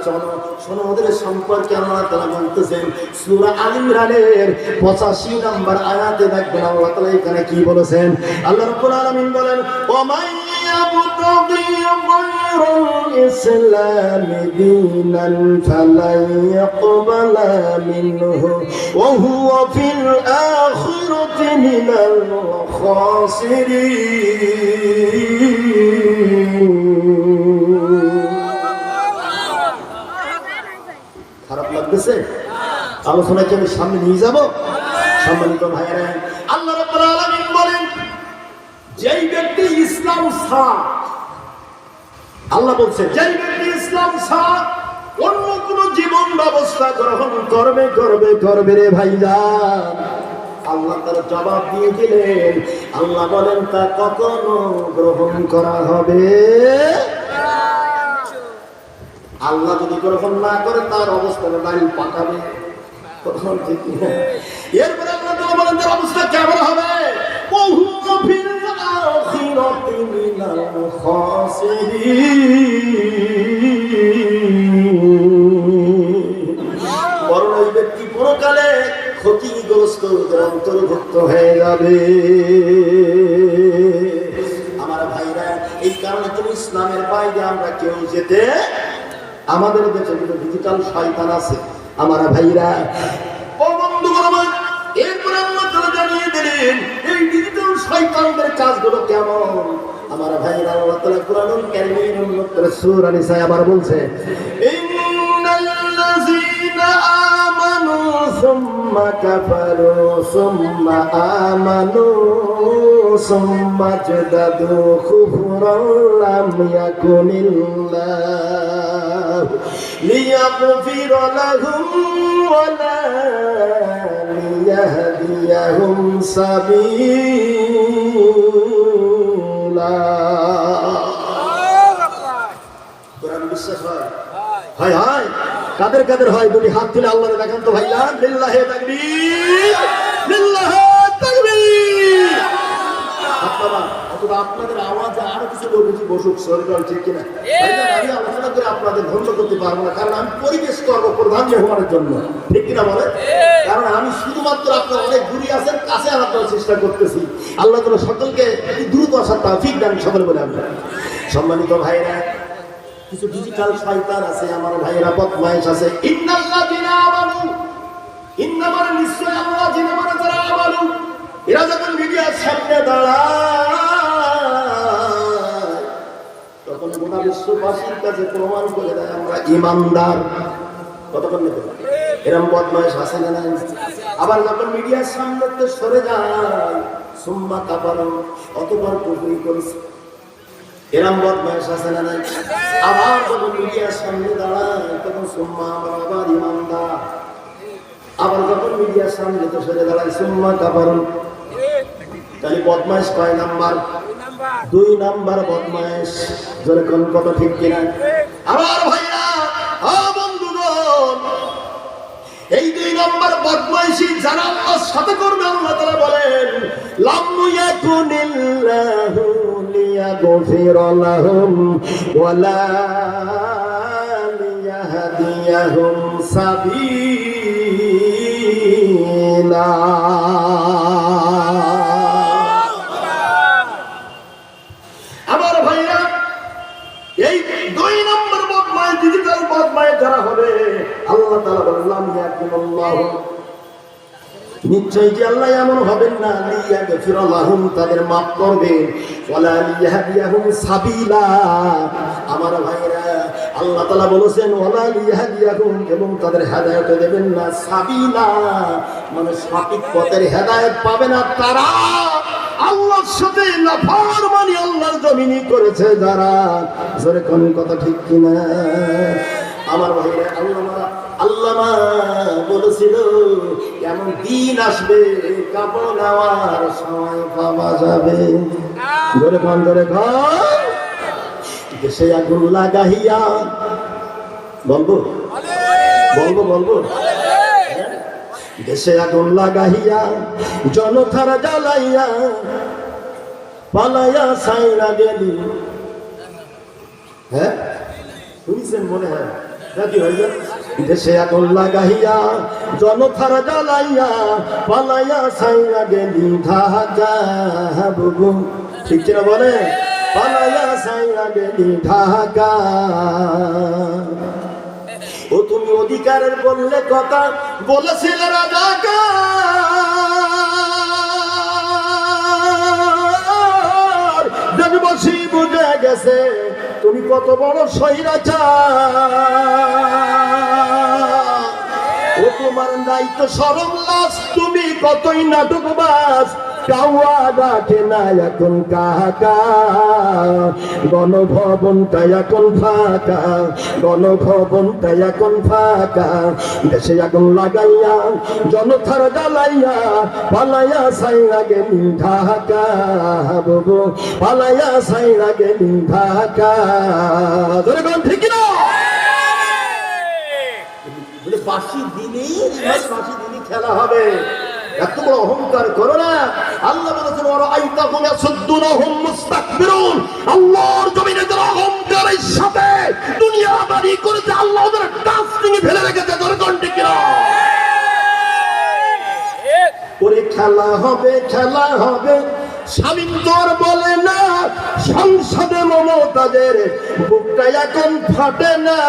শোনো ওদের সম্পর্কে আল্লাহ তাআলা বলতেছেন সূরা আল ইমরানের 85 নম্বর আয়াতে দেখবেন আল্লাহ তাআলা এখানে কি বলেছেন আল্লাহ রাব্বুল আলামিন বলেন ওয়া মান ইয়াবতাগি গায়রাল ইসলামি দীনান ফালান ইয়াকবালা মিনহু ওয়া হুয়া ফিল الآخرة من الخاسرين খারাপ লাগতেছে আলোচনা কি আমি সামনে নিয়ে যাব সম্মানিত ভাইরা আল্লাহ রাব্বুল আলামিন বলেন যেই ব্যক্তি ইসলাম ছাড়া আল্লাহ বলছে যেই ব্যক্তি ইসলাম ছাড়া অন্য কোন জীবন ব্যবস্থা গ্রহণ করবে রে ভাইজান আল্লাহ তার জবাব দিয়ে দিলেন আল্লাহ বলেন তা কখনো গ্রহণ করা হবে আল্লাহ যদি গ্রহণ না করে তার অবস্থা বাড়ি পাকাবে তখন ঠিক এরপরে আল্লাহ তাআলা বলেন তার অবস্থা কেমন হবে বহু ফিল আখিরাতি মিনাল খাসিরিন বরং ওই ব্যক্তি পরকালে ক্ষতিগ্রস্ত অন্তর্ভুক্ত হয়ে যাবে আমার ভাইরা এই কারণে তুমি ইসলামের বাইরে আমরা কেউ যেতে আমাদের দেশে কিন্তু ডিজিটাল শয়তান আছে আমার ভাইরা ও বন্ধুগণ আমার এরপরে আল্লাহ তাআলা জানিয়ে দিলেন এই ডিজিটাল শয়তানদের কাজগুলো কেমন আমার ভাইরা আল্লাহ তাআলা কুরআনুল কারীমের 69 সূরা নিসায় আবার বলছে ইন্নাল্লাযীনা আমানু সুম্মা কাফারু সুম্মা আমানু সুম্মা জাদাদু কুফরান লাম ইয়াকুনিল্লাহ লিয়াগফিরা লাহুম ওয়া লা লিয়াহদিয়াহুম সাবিলা। কোরআন বিশ্বাস হয়? হায় হায়, কাদের কাদের হয়? দুটি হাত তুলে আল্লাহরে দেখান তো ভাইয়া। লিল্লাহে তাকবীর, লিল্লাহে তাকবীর। আপনারা অথবা আপনাদের আওয়াজে আরো কিছু লোক এসে বসুক, শরীর ঠিক কিনা? ভাইয়া, আমি আলোচনা করে আপনাদের ধ্বংস করতে পারবো না, কারণ আমি পরিবেশ করবো প্রধান মেহমানের জন্য, ঠিক কিনা বলে? কারণ আমি শুধুমাত্র আপনার অনেক দূরে আছেন, কাছে আনার চেষ্টা করতেছি। আল্লাহ তাআলা সকলকে দ্রুত আসার তৌফিক দান সকলে বলে। আমরা সম্মানিত ভাইরা, কিছু ডিজিটাল শয়তান আছে আমার ভাইরা, বদমাইশ আছে। ইন্নাল্লাযিনা আমানু, ইন্নামার নিশ্চয় আল্লাহ যিনি মানে যারা আমানু, এরা যখন মিডিয়ার সামনে দাঁড়ায় তখন গোটা বিশ্ববাসীর কাছে প্রমাণ করে দেয় আমরা ইমানদার। কতক্ষণ নেবে এরকম বদমাইশ আছে না নাই? আবার যখন মিডিয়ার সামনে সরে যায় সুম্মা কাফারু, অতঃপর কুফরি করেছে, এরম বদমাইশ আছে না নাই? আবার যখন মিডিয়ার সামনে দাঁড়ায় তখন সুম্মা আমরা আবার ইমানদার। আবার যখন মিডিয়ার সামনে তো সরে দাঁড়ায় সুম্মা কাফারু। তাহলে বদমাইশ কয় নাম্বার? 2 নাম্বার বদমাইশ। যেরকম কত ঠিক কিনা? আবার ভাইরা, বন্ধুগণ, এই 2 নাম্বার বদমাইশি যারা আল্লাহর সাথে করবে, আল্লাহ তাআলা বলেন লাম ইয়াকুনিল্লাহু লিয়াগফিরা লাহুম ওয়া লা লিয়াহদিয়াহুম সাবিলা। আমার ভাইরা, এই 2 নম্বর বদমাইশ, ডিজিটাল বদমাইশ যারা হবে, আল্লাহ তাআলা বললাম ইয়াকুনুল্লাহু, নিশ্চয় যে আল্লাহ এমন হবেন না, লিয়াগফিরা লাহুম, তাদের মাফ করবেন, ওয়ালা লিয়াহদিয়াহুম সাবিলা। আমার ভাইরা, আল্লাহ তাআলা বলেছেন ওয়ালা লিয়াহদিয়াহুম, এবং তাদের হেদায়েত দেবেন না, সাবিলা মানে সঠিক পথের হেদায়েত পাবে না তারা। আল্লাহর সাথে নাফরমানি আল্লাহর জমিনে করেছে যারা। জোরে কোন কথা ঠিক কিনা? আমার ভাইরা, আল্লামা বলেছিল এমন দিন আসবে কাপড় নেওয়ার সময় পাওয়া যাবে। ধরে খান, ধরে খান। দেশে আগুন লাগাইয়া, বলবো বলবো বলবো, দেশে আগুন লাগাইয়া জনতার জ্বালাইয়া পালাইয়া সাইরা গেলি। হ্যাঁ শুনছেন মনে হয়? দেশে আগুন লাগাইয়া জনতার জ্বালাইয়া পালাইয়া সাইরা গেলি ঢাকা। বুবু ঠিক কিনা বলে? পালাইয়া সাইরা গেলি ঢাকা। ও তুমি অধিকারের বললে কথা বলেছিলে রাজাকা, দেশবাসী বুঝে গেছে তুমি কত বড় স্বৈরাচার। ও তোমার দায়িত্ব শরম লাজ, তুমি কতই নাটকবাজ। কাওয়া ডাকে না এখন কাকা, গণভবনটা এখন ফাঁকা, গণভবনটা এখন ফাঁকা। দেশে আগুন লাগাইয়া জনতার জ্বালাইয়া পালাইয়া সাইরা গেলি ঢাকা। বাবু পালাইয়া সাইরা গেলি ঢাকা। ধরে কোন ঠিক না? বাসি দিনই খেলা হবে, এত বড় অহংকার করো না। আল্লাহ বলেছেন ওয়ারাআইতাহুম ইয়াসুদ্দুনাহুম মুস্তাকবিরুন, আল্লাহর জমিনে যারা অহংকারের সাথে দুনিয়াদারি করেছে আল্লাহ ওদের কাছ থেকে ফেলে রেখেছে। দরকার ঠিক না? ওরে খেলা হবে, খেলা হবে। স্বামীন তোর বলে না সংসদে মমতাজের বুকটা এখন ফাটে না।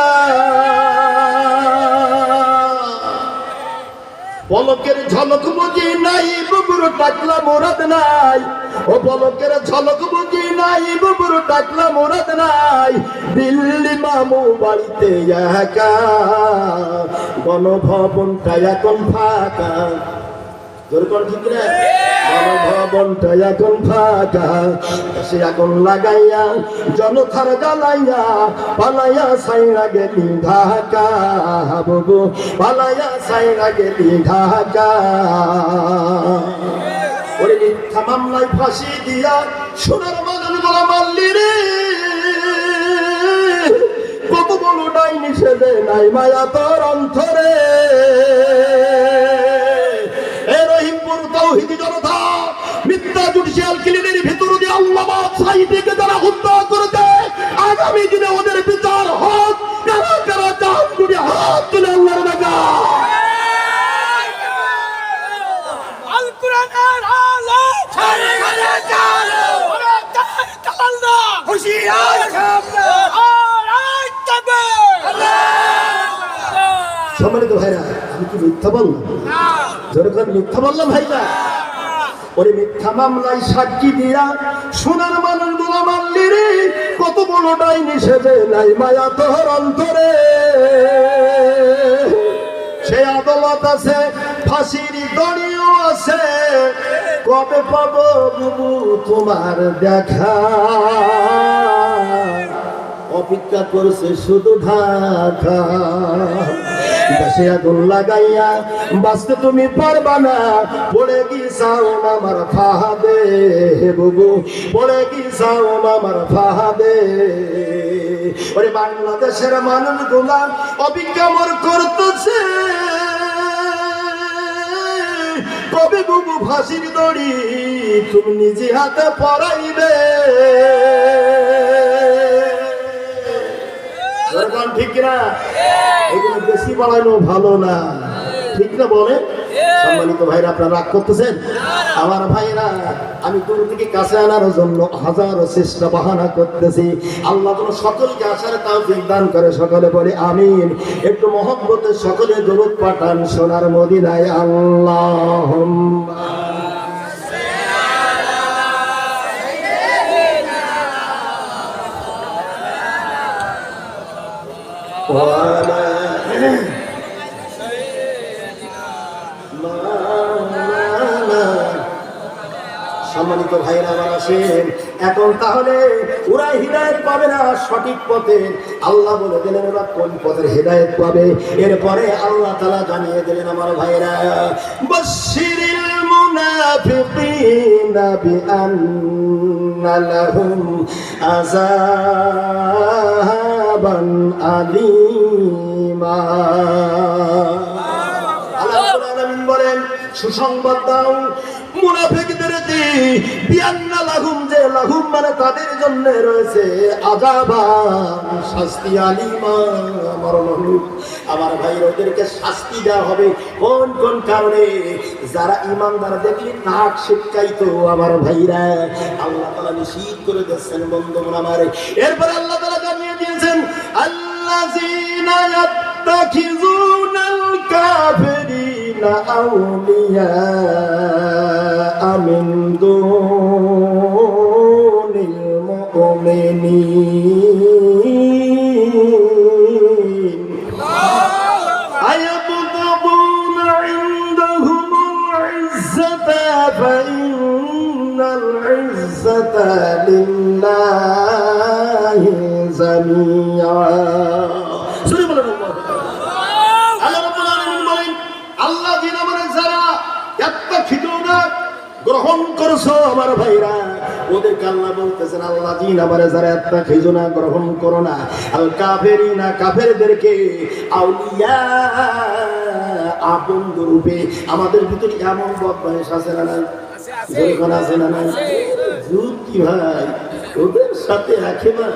পলকের ঝলক বুঝি নাই, বুবুর টাকলা মুরাদ নাই। ও পলকের ঝলক বুঝি নাই, বুবুর টাকলা মুরাদ নাই। দিল্লি মামু বাড়িতে একা, গণভবনটা এখন ফাঁকা। যেরকম ঠিক না ভবনটা এখন ফাঁকা সে আগুন লাগাইয়া জনতার জ্বালাইয়া পালাইয়া সাইরা গেলি ঢাকা বাবু পালাইয়া সাইরা গেলি ঢাকা ওরে মিথ্যা মামলায় ফাঁসি দিয়া সোনার মানুষ বলা মারলি রে কত বড় ডাইনি সেদে নাই মায়া তোর অন্তরে তৌহিদি জনতা মিথ্যা জুডিশিয়াল ক্লিনের ভিতর দিয়ে আল্লাহবাদ সাইদিকে যারা হত্যা করেছে আগামী দিনে ওদের বিচার হোক কারা কারা জাহান গুড়ি হাত তুলে আল্লাহর দেখা আল কোরআনের আলো ছাড়ে গেলে চালো ওরে তাল্লা হুশিয়ার সামনে আর আইতবে আল্লাহ সম্মানিত ভাইরা আমি কি মিথ্যা বললাম না যেরকম মিথ্যা বললাম ভাইরা ওরে মিথ্যা মামলায় সাক্ষী দিয়া সোনার মানুষ বলা মারলি রে কত বড় ডাইনি সেজে নাই মায়া তোর অন্তরে সে আদালত আছে ফাঁসির দড়িও আছে কবে পাবো বুবু তোমার দেখা অপেক্ষা করছে শুধু ঢাকা দেশে আগুন লাগাইয়া বাঁচতে তুমি পারবা না পড়ে গিয়েছাও আমার ফাহাদে বুবু পড়ে গিয়েছাও আমার ফাহাদে ওরে বাংলাদেশের মানুষগুলা অপেক্ষা মোর করতেছে কবে বুবু ফাঁসির দড়ি তুমি নিজে হাতে পরাইবে ঠিক না এগুলো বেশি বাড়ানো ভালো না ঠিক না বলে সম্মানিত ভাইরা আপনারা রাগ করতেছেন আমার ভাইরা আমি দূর থেকে কাছে আনার জন্য হাজারো চেষ্টা বাহানা করতেছি আল্লাহ যেন সকলকে আসার তৌফিক দান করে সকলে বলে আমিন একটু মহব্বতে সকলে দরুদ পাঠান সোনার মদিনায় আল্লাহুম্মা সম্মানিত ভাইরা আমার আসেন এখন তাহলে ওরা হিদায়েত পাবে না সঠিক পথে আল্লাহ বলে দিলেন ওরা কোন পথের হিদায়েত পাবে এরপরে আল্লাহ তাআলা জানিয়ে দিলেন আমার ভাইরা বাশশিরিল মুনাফিকিনা বিআন্না লাহুম আযাবান আলীমা আল্লাহ রাব্বুল আলামিন বলেন সুসংবাদ দাও মুনাফিকদের বিআন্না লাহুম যে লাহুম মানে তাদের জন্য রয়েছে আযাবান শাস্তি আলীমা আমার ভাই ওদেরকে শাস্তি দেওয়া হবে কোন কোন কারণে যারা ঈমানদার দেখলি নাক শিক্ষাইতো আমার ভাইরা আল্লাহ তাআলা নিষেধ করে দিয়েছেন বন্ধুগণ আমার এরপর আল্লাহ তাআলা জানিয়ে দিয়েছেন আল্লাযীনা ইয়াত্তাখিযুনাল কাফিরিনা আউলিয়া মিন দুনিল মুমিনিন আয়াবতাগুনা ইনদাহুমুল ইজ্জাতা ফাইন্নাল ইজ্জাতা লিল্লাহি জামিআ সূরা বলেন আল্লাহ রাব্বুল আলামিন বলেন আল্লাযীনা মানে যারা ইয়াত্তাখিযুনা গ্রহণ করছো আমার ভাইরা ওদেরকে আল্লাহ বলতেছেন আল্লাযীনা মানে যারা ইয়াত্তাখিযুনা গ্রহণ করো না আল কাফিরিনা কাফেরদেরকে আউলিয়া আপন রূপে আমাদের ভিতরে এমন বদমাইশ আছে না নাই যেরকম আছে না নাই যুক্তি ভাই ওদের সাথে রাখে না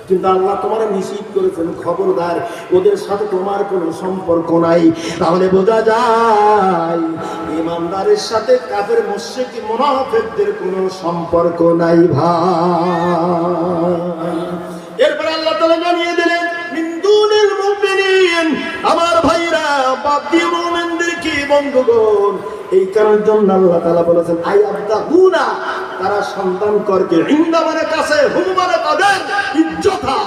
কিন্তু আল্লাহ তোমার নিষেধ করেছেন খবরদার ওদের সাথে তোমার কোনো সম্পর্ক নাই তাহলে বোঝা যায় ঈমানদারের সাথে কাফের মুশরিক মুনাফিকদের কোনো সম্পর্ক নাই ভাই এরপর আল্লাহ তাআলা জানিয়ে দিলেন মিন দুনিল মুমিনিন আমার ভাইরা বাদ দিয়ে মুমিনদেরকে বন্ধুগণ এই কারণের জন্য আল্লাহ তাআলা বলেছেন আয়াবতাগুনা তারা সন্তান করকে ইন্দা মানে কাছে হুম মানে তাদের ইজ্জতা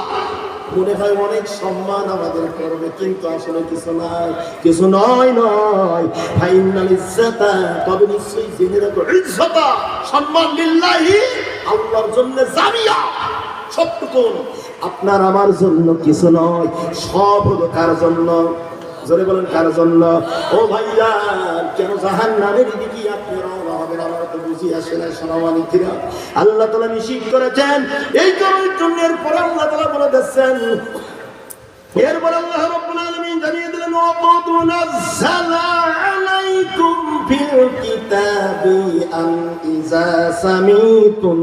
মনে হয় অনেক সম্মান আমাদের করবে, কিন্তু আসলে কিছু নাই, কিছু নয়। ফাইনাল ইজ্জাতা, তবে নিশ্চয়ই জেনে রাখো, ইজ্জাতা সম্মান লিল্লাহি, আল্লাহর জন্য জামিয়া, সবটুকু আপনার আমার জন্য কিছু নয়, সব হলো কার জন্য? জোরে বলেন কার জন্য? ও ভাইয়া, কেন জাহান্নামের দিকে আপনি রওনা হবেন? আমার তো বুঝি আসে না। সোনামানিকিরা, আল্লাহ তাআলা নিষেধ করেছেন এই জন্য পরে আল্লাহ তাআলা বলে দিচ্ছেন, এরপর আল্লাহ রাব্বুল আলামিন জানিয়ে দিলেন, ওয়াকাদ নাযালা আলাইকুম ফিল কিতাবি আন ইযা সামিতুম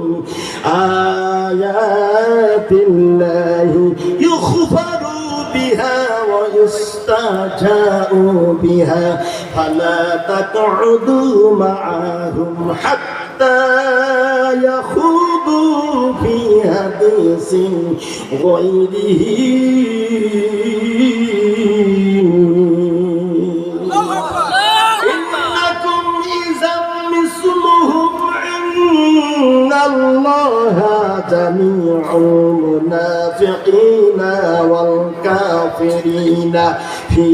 আয়াতিল্লাহি ইউখফারু বিহা ওয়া ইস্তাজাউ বিহা ফালা তাকউদু মাআহুম হাত্তা ইয়াখুদু ফি হাদিসিন গায়রিহি إنكم إذا مثلهم إن الله جميع المنافقين والكافرين في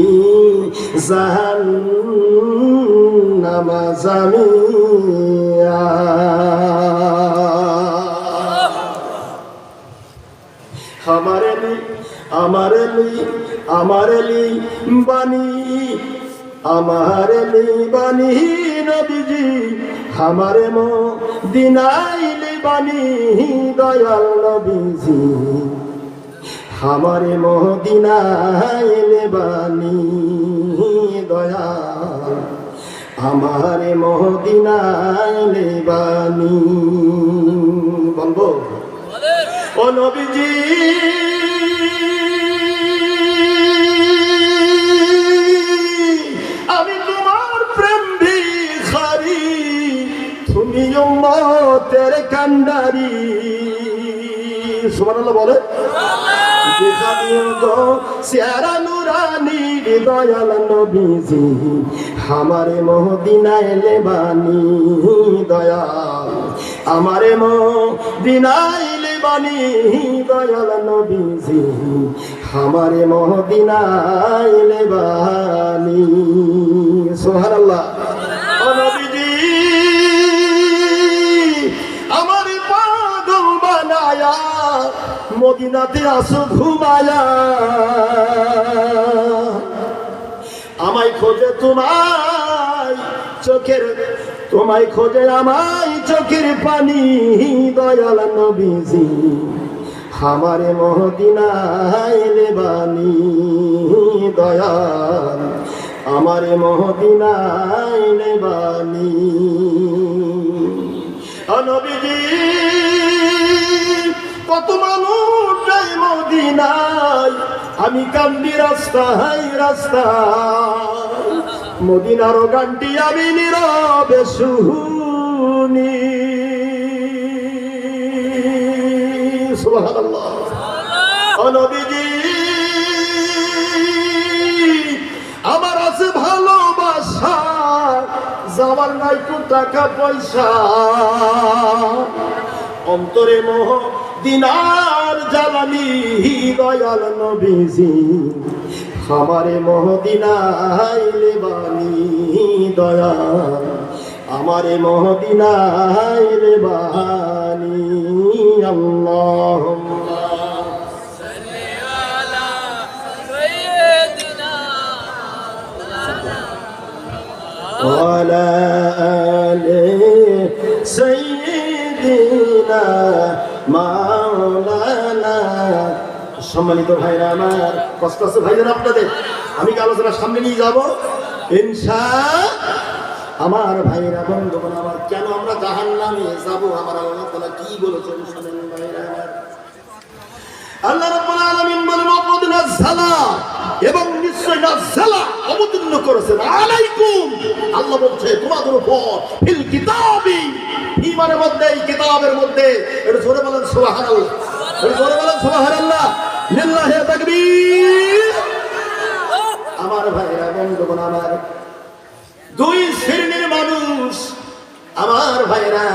جهنم جميعا हमारे लिए बनी नबीजी, हमारे मोदिनाइले बनी दयाल नबीजी, हमारे मोदिनाइले बनी दयाल, हमारे मोदिनाइले बनी बंदो ओ नबीजी, तेरे कंडारी सुभान अल्लाह बोले, देखा दियो सियारा नूरानी दयाल नबीजी, हमारे मोदिनाए ले बानी दयाल, हमारे मोदिनाए ले बानी दयाल नबीजी, हमारे मोदिनाए ले बानी सुभान अल्लाह। ओ नबीजी মদিনাতে আসো ঘুমায়া, আমায় খোঁজে তোমায় খোঁজে আমায় চোখের পানি দয়াল নবীজি, हमारे মদিনায় লেবানি দয়াল, हमारे মদিনায় লেবানি নবীজি। কত মানুষ যাই মদিনায়, আমি কান্দি রাস্তায় মদিনার গানটি আমি নীরবে শুনি সুবহানাল্লাহ। ও নবীজি, আমার আছে ভালোবাসা, যাওয়ার নাই তো টাকা পয়সা, অন্তরে মোহ দিনার জ্বালানি দয়াল নবীজি, हमारे मोहदिनाय लेबानी दयाल, हमारे मोहदिनाय लेबानी। अल्लाहुम्मा सल्ली अला सय्यिदिना व अला आलि सय्यिदिना মাওলানা। সম্মানিত ভাইরা আমার, কষ্ট আছে ভাইরা আপনাদের, আমি কি আলোচনার সামনে নিয়ে যাব ইনশাআল্লাহ। আমার ভাইরা বন্ধুগণ আমার, কেন আমরা জাহান্নামে যাব, আমার আল্লাহ তাআলা কি বলেছেন শুনেন ভাইরা আমার। আল্লাহ রাব্বুল আলামিন বলেন, ওয়াকাদ নাযালা, এবং নিশ্চয় নাযালা অবতীর্ণ করেছেন, আলাইকুম, আল্লাহ বলছে তোমাদের উপর, ফিল কিতাবি, ঈমানের মধ্যে, এই কিতাবের মধ্যে। এটা জোরে বলেন সুবহানাল্লাহ, এটা জোরে বলেন সুবহানাল্লাহ, লিল্লাহি তাকবীর। আমার ভাইরা বন্ধুগণ আমার, দুই শ্রেণীর মানুষ আমার ভাইরা,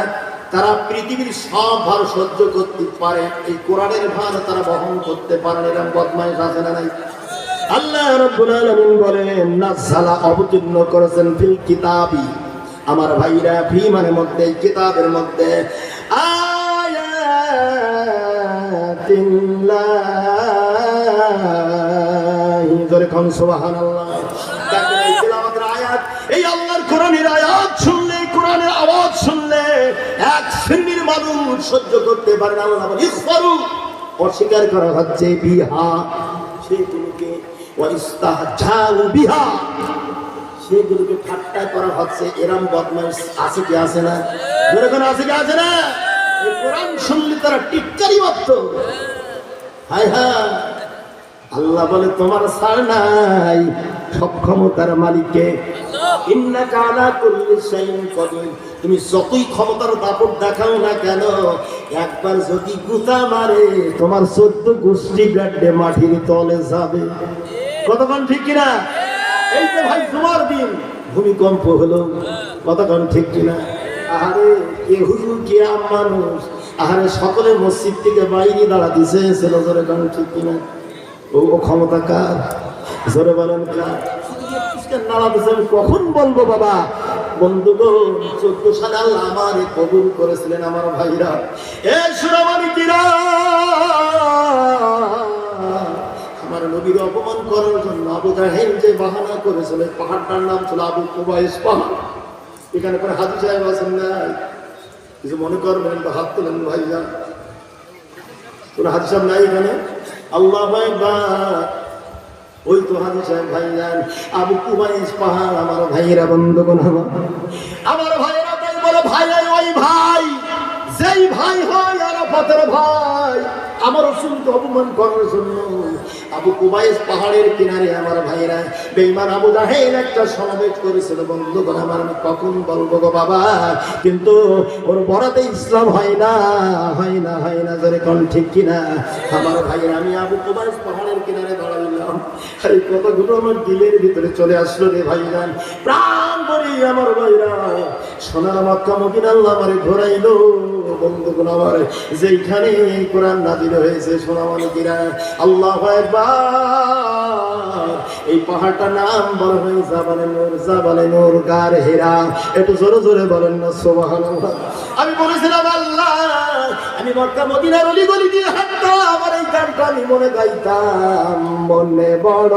তারা পৃথিবীর সব ভার সহ্য করতে পারে, এই কোরআনের ভার তারা বহন করতে পারে না। এরকম বদমাইশ আছে না নাই? আল্লাহ রাব্বুল আলামিন বলেন নাযালা অবতীর্ণ করেছেন ফিল কিতাবি, আমার ভাইরা ফি মানে মধ্যে, কিতাবের মধ্যে আয়াতিল্লাহি, জোরে কোন সুবহানাল্লাহ। দেখেন এই তেলাওয়াতের আয়াত, এই আল্লাহর কোরআনের আয়াত শুনলে, কোরআনের আওয়াজ শুনলে এক শ্রেণীর মানুষ সহ্য করতে পারে না। আল্লাহ বলেন ইসফারু, অস্বীকার করা হচ্ছে, বিহা সেগুলোকে, ওয়াইস্তাহজাউ বিহা সেগুলোকে ঠাট্টা করা হচ্ছে। এরম বদমাইশ আছে কি আছে না? এরকম আছে কি আছে না? এই কোরআন শুনলে তারা টিটকারি মারত। হায় হায়, আল্লাহ বলে তোমার ছাড় নাই, সব ক্ষমতার মালিককে। ইন্নাকা আলা কুল্লি শাইইন কাদির, তুমি যতই ক্ষমতার দাপট দেখাও না কেন, একবার যদি গুতা মারে তোমার 14 গোষ্ঠী গাড্ডে মাটির তলে যাবে। কতক্ষণ ঠিক কিনা? এই যে ভাই জুমার দিন ভূমিকম্প হলো, কতক্ষণ ঠিক কিনা? আরে কে হুজুর কে আম মানুষ, আরে সকলে মসজিদ থেকে বাইরে দাঁড়া দিছে, ছিল জোরে গান ঠিক কিনা? ও ক্ষমতা কার? জোরে বলেন কার? নাড়া দিছে, আমি কখন বলবো বাবা? বন্ধুগণ 14 সালে আল্লাহ আমারে কবুল করেছিলেন আমার ভাইরা। এ সুরামানিকিরা, আমার নবীর অপমান করার জন্য আবু জাহেল যে বাহানা করেছিল, পাহাড়টার নাম ছিল আবু কুবাইস পাহাড়। এখানে করে হাজি সাহেব আছেন না? কিছু মনে করবেন বা হাত তোলেন ভাইরা, কোন হাজি সাহেব নাই এখানে? আল্লাহ আকবার, ওই তো হাজি সাহেব ভাইজান আবু কুবাইস পাহাড়। আমার ভাইয়েরা, বন্ধুগণ আমার ভাইয়েরা, তাই বলে ভাই ওই ভাই, যেই ভাই হয় আরাফাতের ভাই, আমার রাসূলকে অপমান করার জন্য আবু কুবাইস পাহাড়ের কিনারে আমার ভাইরা বেঈমান আবু জাহেল একটা সমাবেশ করেছিল। বন্ধুগণ আমার, আমি কখন বলবো গো বাবা, কিন্তু ওর বরাতে ইসলাম হয় না, হয় না, হয় না, জোরে কোন ঠিক কিনা? আমার ভাইরা, আমি আবু কুবাইস পাহাড়ের কিনারে দাঁড়াইলাম, এই কথাগুলো আমার দিলের ভিতরে চলে আসলো রে ভাইজান, প্রাণ ভরে আমার ভাইরা। সোনার মক্কা মদিনা আল্লাহ আমারে ঘোরাইলো। বন্ধুগণ আমার, যেইখানে এই কোরআন নাযিল হয়েছে সোনামানিকিরা, আল্লাহু আকবার, এই পাহাড়টার নাম বলা হয় জাবালে নূর, জাবালে নূর, গার হেরা। একটু জোরে জোরে বলেন না সুবহানাল্লাহ। আমি বলেছিলাম আল্লাহ, আমি মক্কা মদিনার অলি গলি দিয়ে হাঁটতাম, আমার এই গানটা আমি মনে গাইতাম। মনে বড়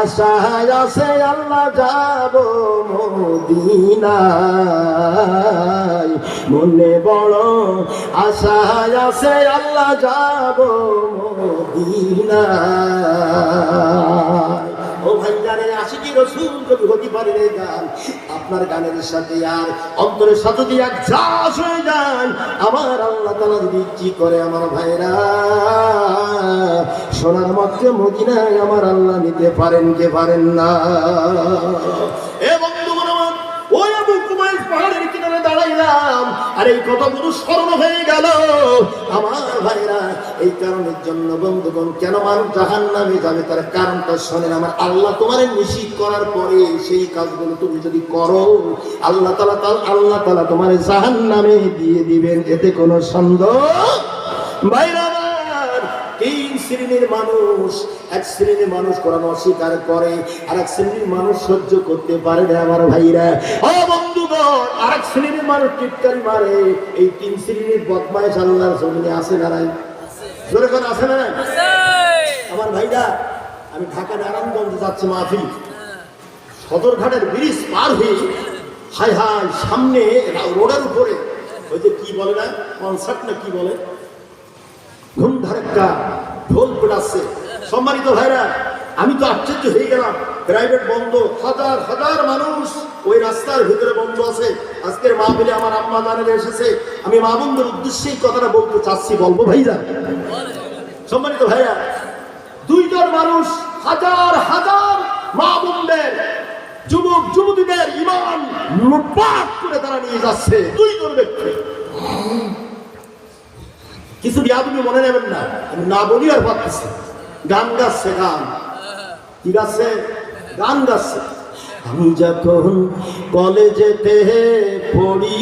আশা আছে আল্লাহ যাব মদিনায়, মনে বড় আশা আছে আল্লাহ যাব মদিনায়। ও ভাই, গানের আশিকি রাসূল যদি হতে পারে রে গান, আপনার গানের সাথে আর অন্তরের সাথে যদি এক ঝাঁস হয়ে যায়, আমার আল্লাহ তাআলা যদি কি করে আমার ভাইরা, সোনার মক্কা মদিনায় আমার আল্লাহ নিতে পারেন কে পারেন না? এ বন্ধুগণ আমার, ওই আবু কুবাইস পাহাড়ের কিনারে দাঁড়াইলাম, আর এই কথাগুলো স্মরণ হয়ে গেল আমার ভাইরা। এই কারণের জন্য বন্ধুগণ, কেন মানুষ জাহান্নামে যাবে তার কারণটা শোনেন। আমার আল্লাহ তোমার নিষিদ্ধ করার পরে সেই কাজগুলো তুমি যদি করো, আল্লাহ তাআলা তোমার জাহান্নামে দিয়ে দিবেন, এতে কোনো সন্দেহ ভাইরা। তিন শ্রেণীর মানুষ, এক শ্রেণীর মানুষ কোরআন অস্বীকার করে, আর এক শ্রেণীর মানুষ সহ্য করতে পারে না আমার ভাইরা। ও বন্ধুগণ, আর এক শ্রেণীর মানুষ টিটকারি মারে। এই তিন শ্রেণীর বদমাইশ আল্লাহর জমিনে আছে না নাই? জোরে করে আছে না? আমার ভাইরা, আমি ঢাকা নারায়ণগঞ্জ যাচ্ছি মাহফিল, সদরঘাটের ব্রিজ পার হয়ে হায় হায় সামনে রোডের উপরে ওই যে কি বলে না, কনসার্ট না কি বলে, ঘুম ধাক্কা ঢোল পেটাচ্ছে। সম্মানিত ভাইরা, আমি তো আশ্চর্য হয়ে গেলাম, প্রাইভেট বন্ধ, হাজার হাজার মানুষ ওই রাস্তার ভিতরে বন্ধ আছে। আজকের মাহফিলে আমার আম্মা জানেরা এসেছে, আমি মা বোনদের উদ্দেশ্যে এই কথাটা বলতে চাচ্ছি, বলবো ভাইরা। সম্মানিত ভাইরা, দুইজন মানুষ হাজার হাজার মা বোনদের, যুবক যুবতীদের ঈমান লুটপাট করে তারা নিয়ে যাচ্ছে। দুইজন ব্যক্তি, কিছু আপনি মনে নেবেন না, আমি না বলি আর ভাবতেছি, গান গাচ্ছে, গান কি গাচ্ছে? গান গাচ্ছে। আমি যখন কলেজেতে পড়ি,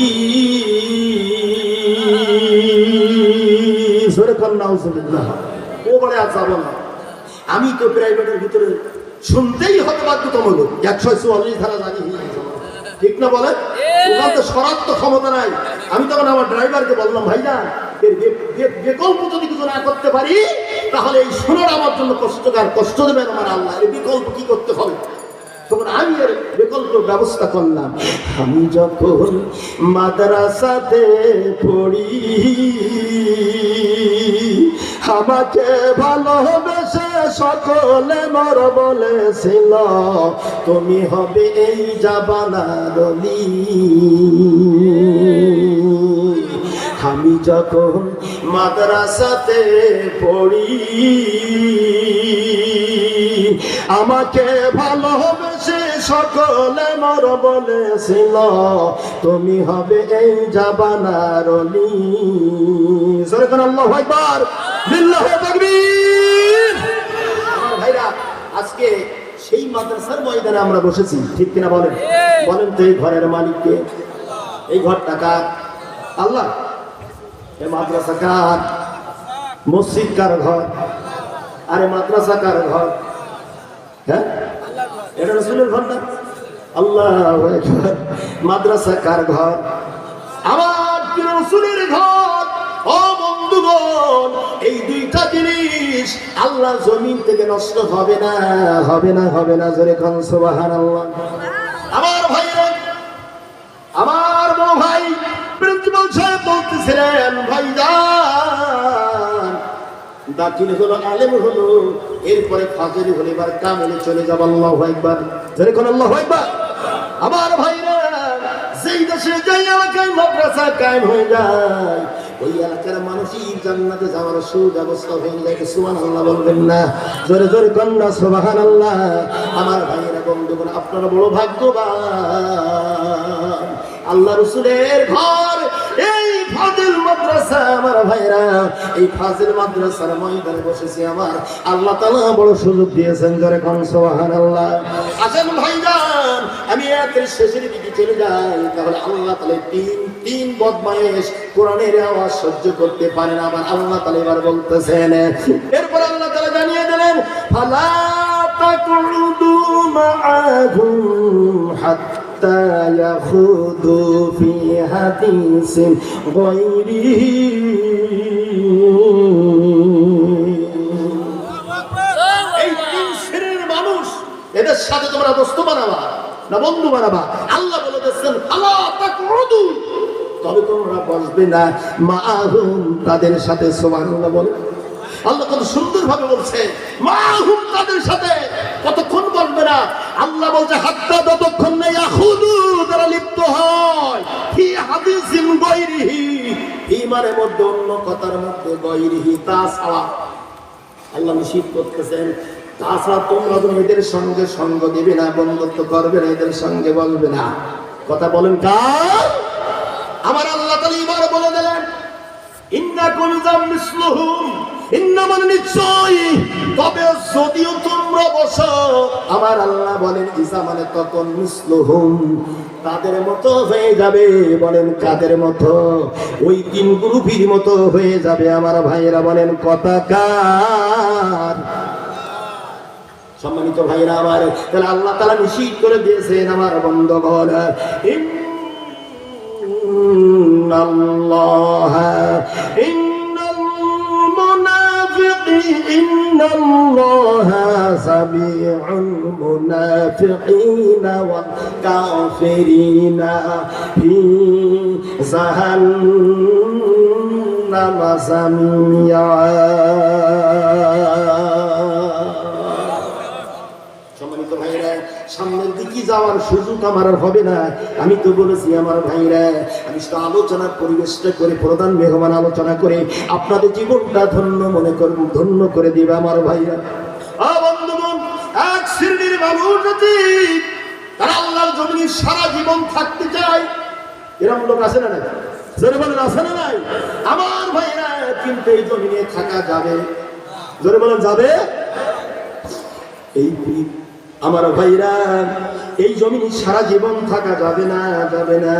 সরে নাউজুবিল্লাহ, ও বলে আর যাবো না। আমি তো প্রাইভেটের ভিতরে শুনতেই হবে বাধ্যতামূলক, 144 ধারা জানি, ঠিক না বলে? ওখান তো সরার তো ক্ষমতা নাই। আমি তখন আমার ড্রাইভারকে বললাম, ভাইয়া এর বিকল্প যদি কিছু না করতে পারি তাহলে এই শোনার আমার জন্য কষ্টকর, কষ্ট দেবেন আমার আল্লাহ, এর বিকল্প কি করতে হবে? তখন আমি এর বিকল্প ব্যবস্থা করলাম। আমি যখন মাদ্রাসাতে পড়ি, আমাকে ভালোবেসে সকলে মর বলেছিল, তুমি হবে এই জাবানার অলি। আমি যখন মাদ্রাসাতে পড়ি, আমাকে ভালোবেসে সকলে মর বলেছিল, তুমি হবে এই জাবানার অলি। জোরে কোন আল্লাহু আকবার, লিল্লাহি তাকবীর। আমার ভাইরা, আজকে সেই মাদ্রাসার ময়দানে আমরা বসেছি, ঠিক কিনা বলেন? বলেন তো এই ঘরের মালিককে? এই ঘরটা কার? আল্লাহ। এই মাদ্রাসা কার? মসজিদ কার ঘর? আরে মাদ্রাসা কার ঘর? হ্যাঁ, এটা রাসূলের ঘর না? আল্লাহু আকবার। মাদ্রাসা কার ঘর? আমার প্রিয় রাসূলের ঘর। ও বন্ধুগণ, এই দুইটা জিনিস আল্লাহ জমিন থেকে নষ্ট হবে না, হবে না, হবে না। জোরে কোন সুবহানাল্লাহ। আমার ভাইরা, আমার বড় ভাই প্রিন্সিপাল সাহেব বলতেছিলেন, ভাইজান দাখিল হলো, আলেম হলো, এরপরে ফাজিল হলে এবার কামেলে চলে যাব। আল্লাহু আকবার, জোরে কোন আল্লাহু আকবার। আমার ভাইরা, যেই দেশে যেই এলাকায় মাদ্রাসা কায়েম হয়ে যায়, ওই এলাকার মানুষই জান্নাতে যাওয়ার সুব্যবস্থা হয়ে যায়। সুবহানাল্লাহ বলবেন না? জোরে জোরে কন্যা সুবহানাল্লাহ। আমার ভাইয়েরা, বন্ধুগণ, আপনারা বড় ভাগ্যবান। আল্লাহ রাসূলের ঘর এই ফাজিল মাদ্রাসা। আমার ভাইরা, এই ফাজিল মাদ্রাসার ময়দানে বসেছি, আমার আল্লাহ তাআলা বড় সুযোগ দিয়েছেন। জোরে কোন সুবহানাল্লাহ। আসেন ভাইজান, আমি একের শেষের দিকে চলে যাই, তাহলে আল্লাহ তাআলা তিন বদমাইশ কোরআনের আওয়াজ সহ্য করতে পারে না। আবার আল্লাহ তাআলা এবার বলতেছেন, এরপর আল্লাহ তাআলা জানিয়ে দিলেন, ফালা তাকুদু মাআহুম হাত্তা ইয়াখুদু ফি হাদিসিন গায়রিহি। এই তিন শ্রেণীর মানুষ, এদের সাথে তোমরা দোস্ত বানাবা না বন্ধু বানাবা? আল্লাহ বলে দিচ্ছেন, ফালা তাকুদু, তবে তোমরা বসবে না, মাআহুম, তাদের সাথে। সুবহানাল্লাহ বলে আল্লাহ কত সুন্দর ভাবে বলছে, মাআহুম, তাদের সাথে। কতক্ষণ বসবে না? আল্লাহ বলছে, হাত্তা, যতক্ষণ না ইয়াখুদু, তারা লিপ্ত হয়, ফি হাদিসিন গায়রিহি, ঈমানের মধ্যে, অন্য কথার মধ্যে, গায়রিহি, তাছাড়া। আল্লাহ নিষেধ করতেছেন, তাছাড়া তোমরা এদের সঙ্গে সঙ্গ দিবে না, বন্ধুত্ব করবে না, এদের সঙ্গে বলবে না। কথা বলেন কার? আমার আল্লাহ তাআলা এবার বলে দিলেন, ইন্নাকুম মিসলুহুম, ইন্না মানে নিশ্চয়, তবে যদিও তোমরা বসো, আমার আল্লাহ বলেন, ইসা মানে তখন, মিসলুহুম, তাদের মতো হয়ে যাবে। বলেন কাদের মতো? ওই তিন গ্রুপের মতো হয়ে যাবে। আমার ভাইয়েরা বলেন, কথা কার? সম্মানিত ভাইয়েরা আমার, তাহলে আল্লাহ তাআলা নিষেধ করে দিয়েছেন, আমার বন্ধুগণ, ইন্নাল্লাহা সামিউল মুনাফিকিনা ওয়াল কাফিরিনা ফি জাহান্নাম সামিয়া। সম্মানিত ভাইরা, সামনের দিকে যাওয়ার সুযোগ আমার আর হবে না। আমি তো বলেছি আমার ভাইরা, আমি শুধু আলোচনার পরিবেশটা করে, প্রধান মেহমান আলোচনা করে আপনাদের জীবনটা ধন্য করে দিবে আমার ভাইরা। বন্ধুগণ, এক শ্রেণীর মানুষ আছে, তারা আল্লাহর জমিনে সারা জীবন থাকতে চায়। এরকম লোক আছে না? জোরে বলেন, আছে না নাই? আমার ভাইরা, কিন্তু এই জমিনে থাকা যাবে? জোরে বলেন, যাবে? এই আমার ভাইরা, এই জমিনে সারা জীবন থাকা যাবে না, যাবে না।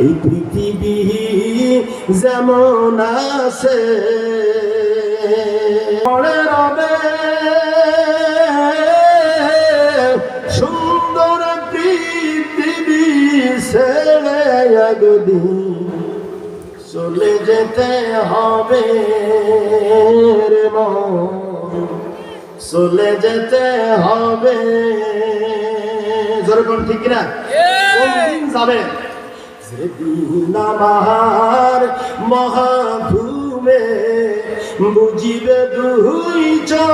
এই পৃথিবী যেমন আছে পড়ে রবে, সুন্দর পৃথিবী ছেড়ে একদিন চলে যেতে হবে রে মন, চলে যেতে হবে। যেরকম ঠিক না? কোন দিন যাবে? যেদিন আমার মহাধুমে বুঝিবে দুই চোখ,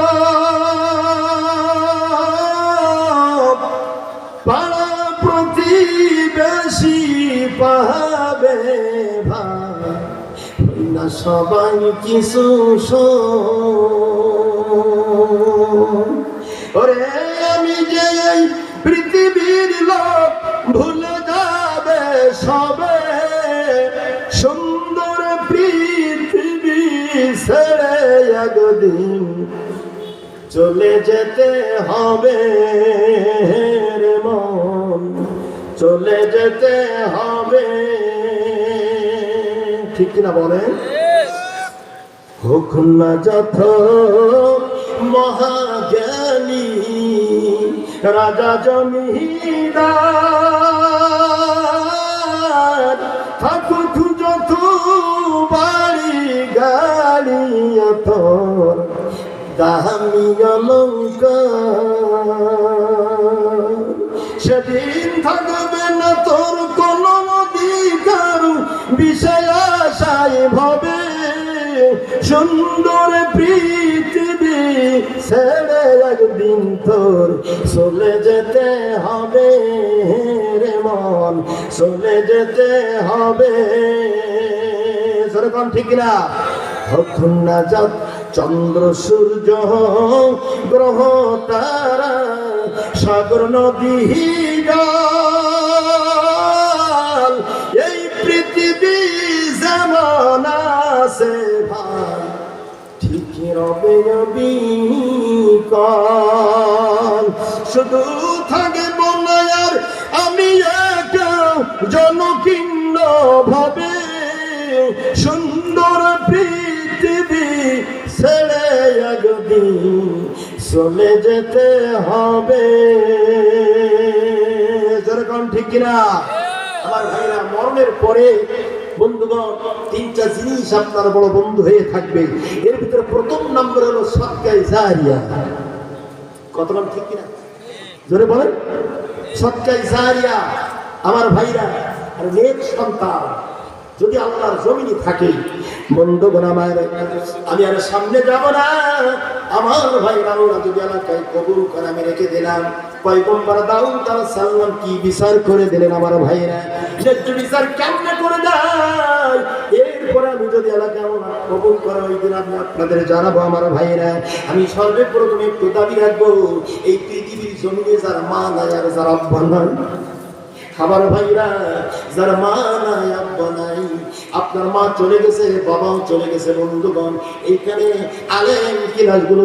পাড়া প্রতিবেশী পাবে ভাই না সবাই কিছু ওরে আমি যে এই পৃথিবীর লোক ভুলে যাবে সবে, সুন্দর পৃথিবী ছেড়ে একদিন চলে যেতে হবে রে মন, চলে যেতে হবে। ঠিক কিনা বলেন? হোক না যত মহাজ্ঞানী রাজা জমিদার, থাকুক যত বাড়ি গাড়ি তোর দামি অলংকার, সেদিন থাকবে না তোর কোন অধিকার বিষয় আশায় ভবে, সুন্দর পৃথিবী ছেড়ে একদিন তোর চলে যেতে হবে রে মন, চলে যেতে হবে। সেরকম ঠিক না? তখন না যাক চন্দ্র সূর্য গ্রহ তারা সাগর নদী জল, এই পৃথিবী যেমন আছে ভাই ঠিক রবে অবিকল, শুধু থাকব না আর আমি এক জনকীর্ণ ভাবে, সুন্দর পৃথিবী ছেড়ে একদিন চলে যেতে হবে। যেরকম ঠিক কিনা? আমার ভাইরা, মরণের পরে বন্ধুগণ তিনটা জিনিস আপনার বড় বন্ধু হয়ে থাকবে। এর ভিতরে প্রথম নম্বর হলো সদকায়ে জারিয়া। কত নাম ঠিক কিনা? জোরে বলেন। সদকায়ে জারিয়া আমার ভাইরা, আর নেক সন্তান যদি আল্লাহর জমিনে থাকে, বন্ধুগণ আমার, আমি আর সামনে যাব না। আমার ভাই আল্লাহ যদি এলাকায় কবুল করে আমি রেখে দিলাম, পয়গম্বর দাউদ আলাইহিস সালাম কি বিচার করে দিলেন আমার ভাইরা, যে বিচার কেমনে করে দেয়। এরপরে আমি যদি এলাকায় কবুল করে ওই দিন আমি আপনাদের জানাবো আমার ভাইরা। আমি সর্বপ্রথমে একটু দাবি রাখবো, এই পৃথিবীর জমিনে যার মা নাই আর যার আব্বা নাই, আমার ভাইরা যার মা নাই আব্বা নাই, আপনার মা চলে গেছে, বাবাও চলে গেছে, বন্ধুগণ এইখানে আলেম কিলাসগুলো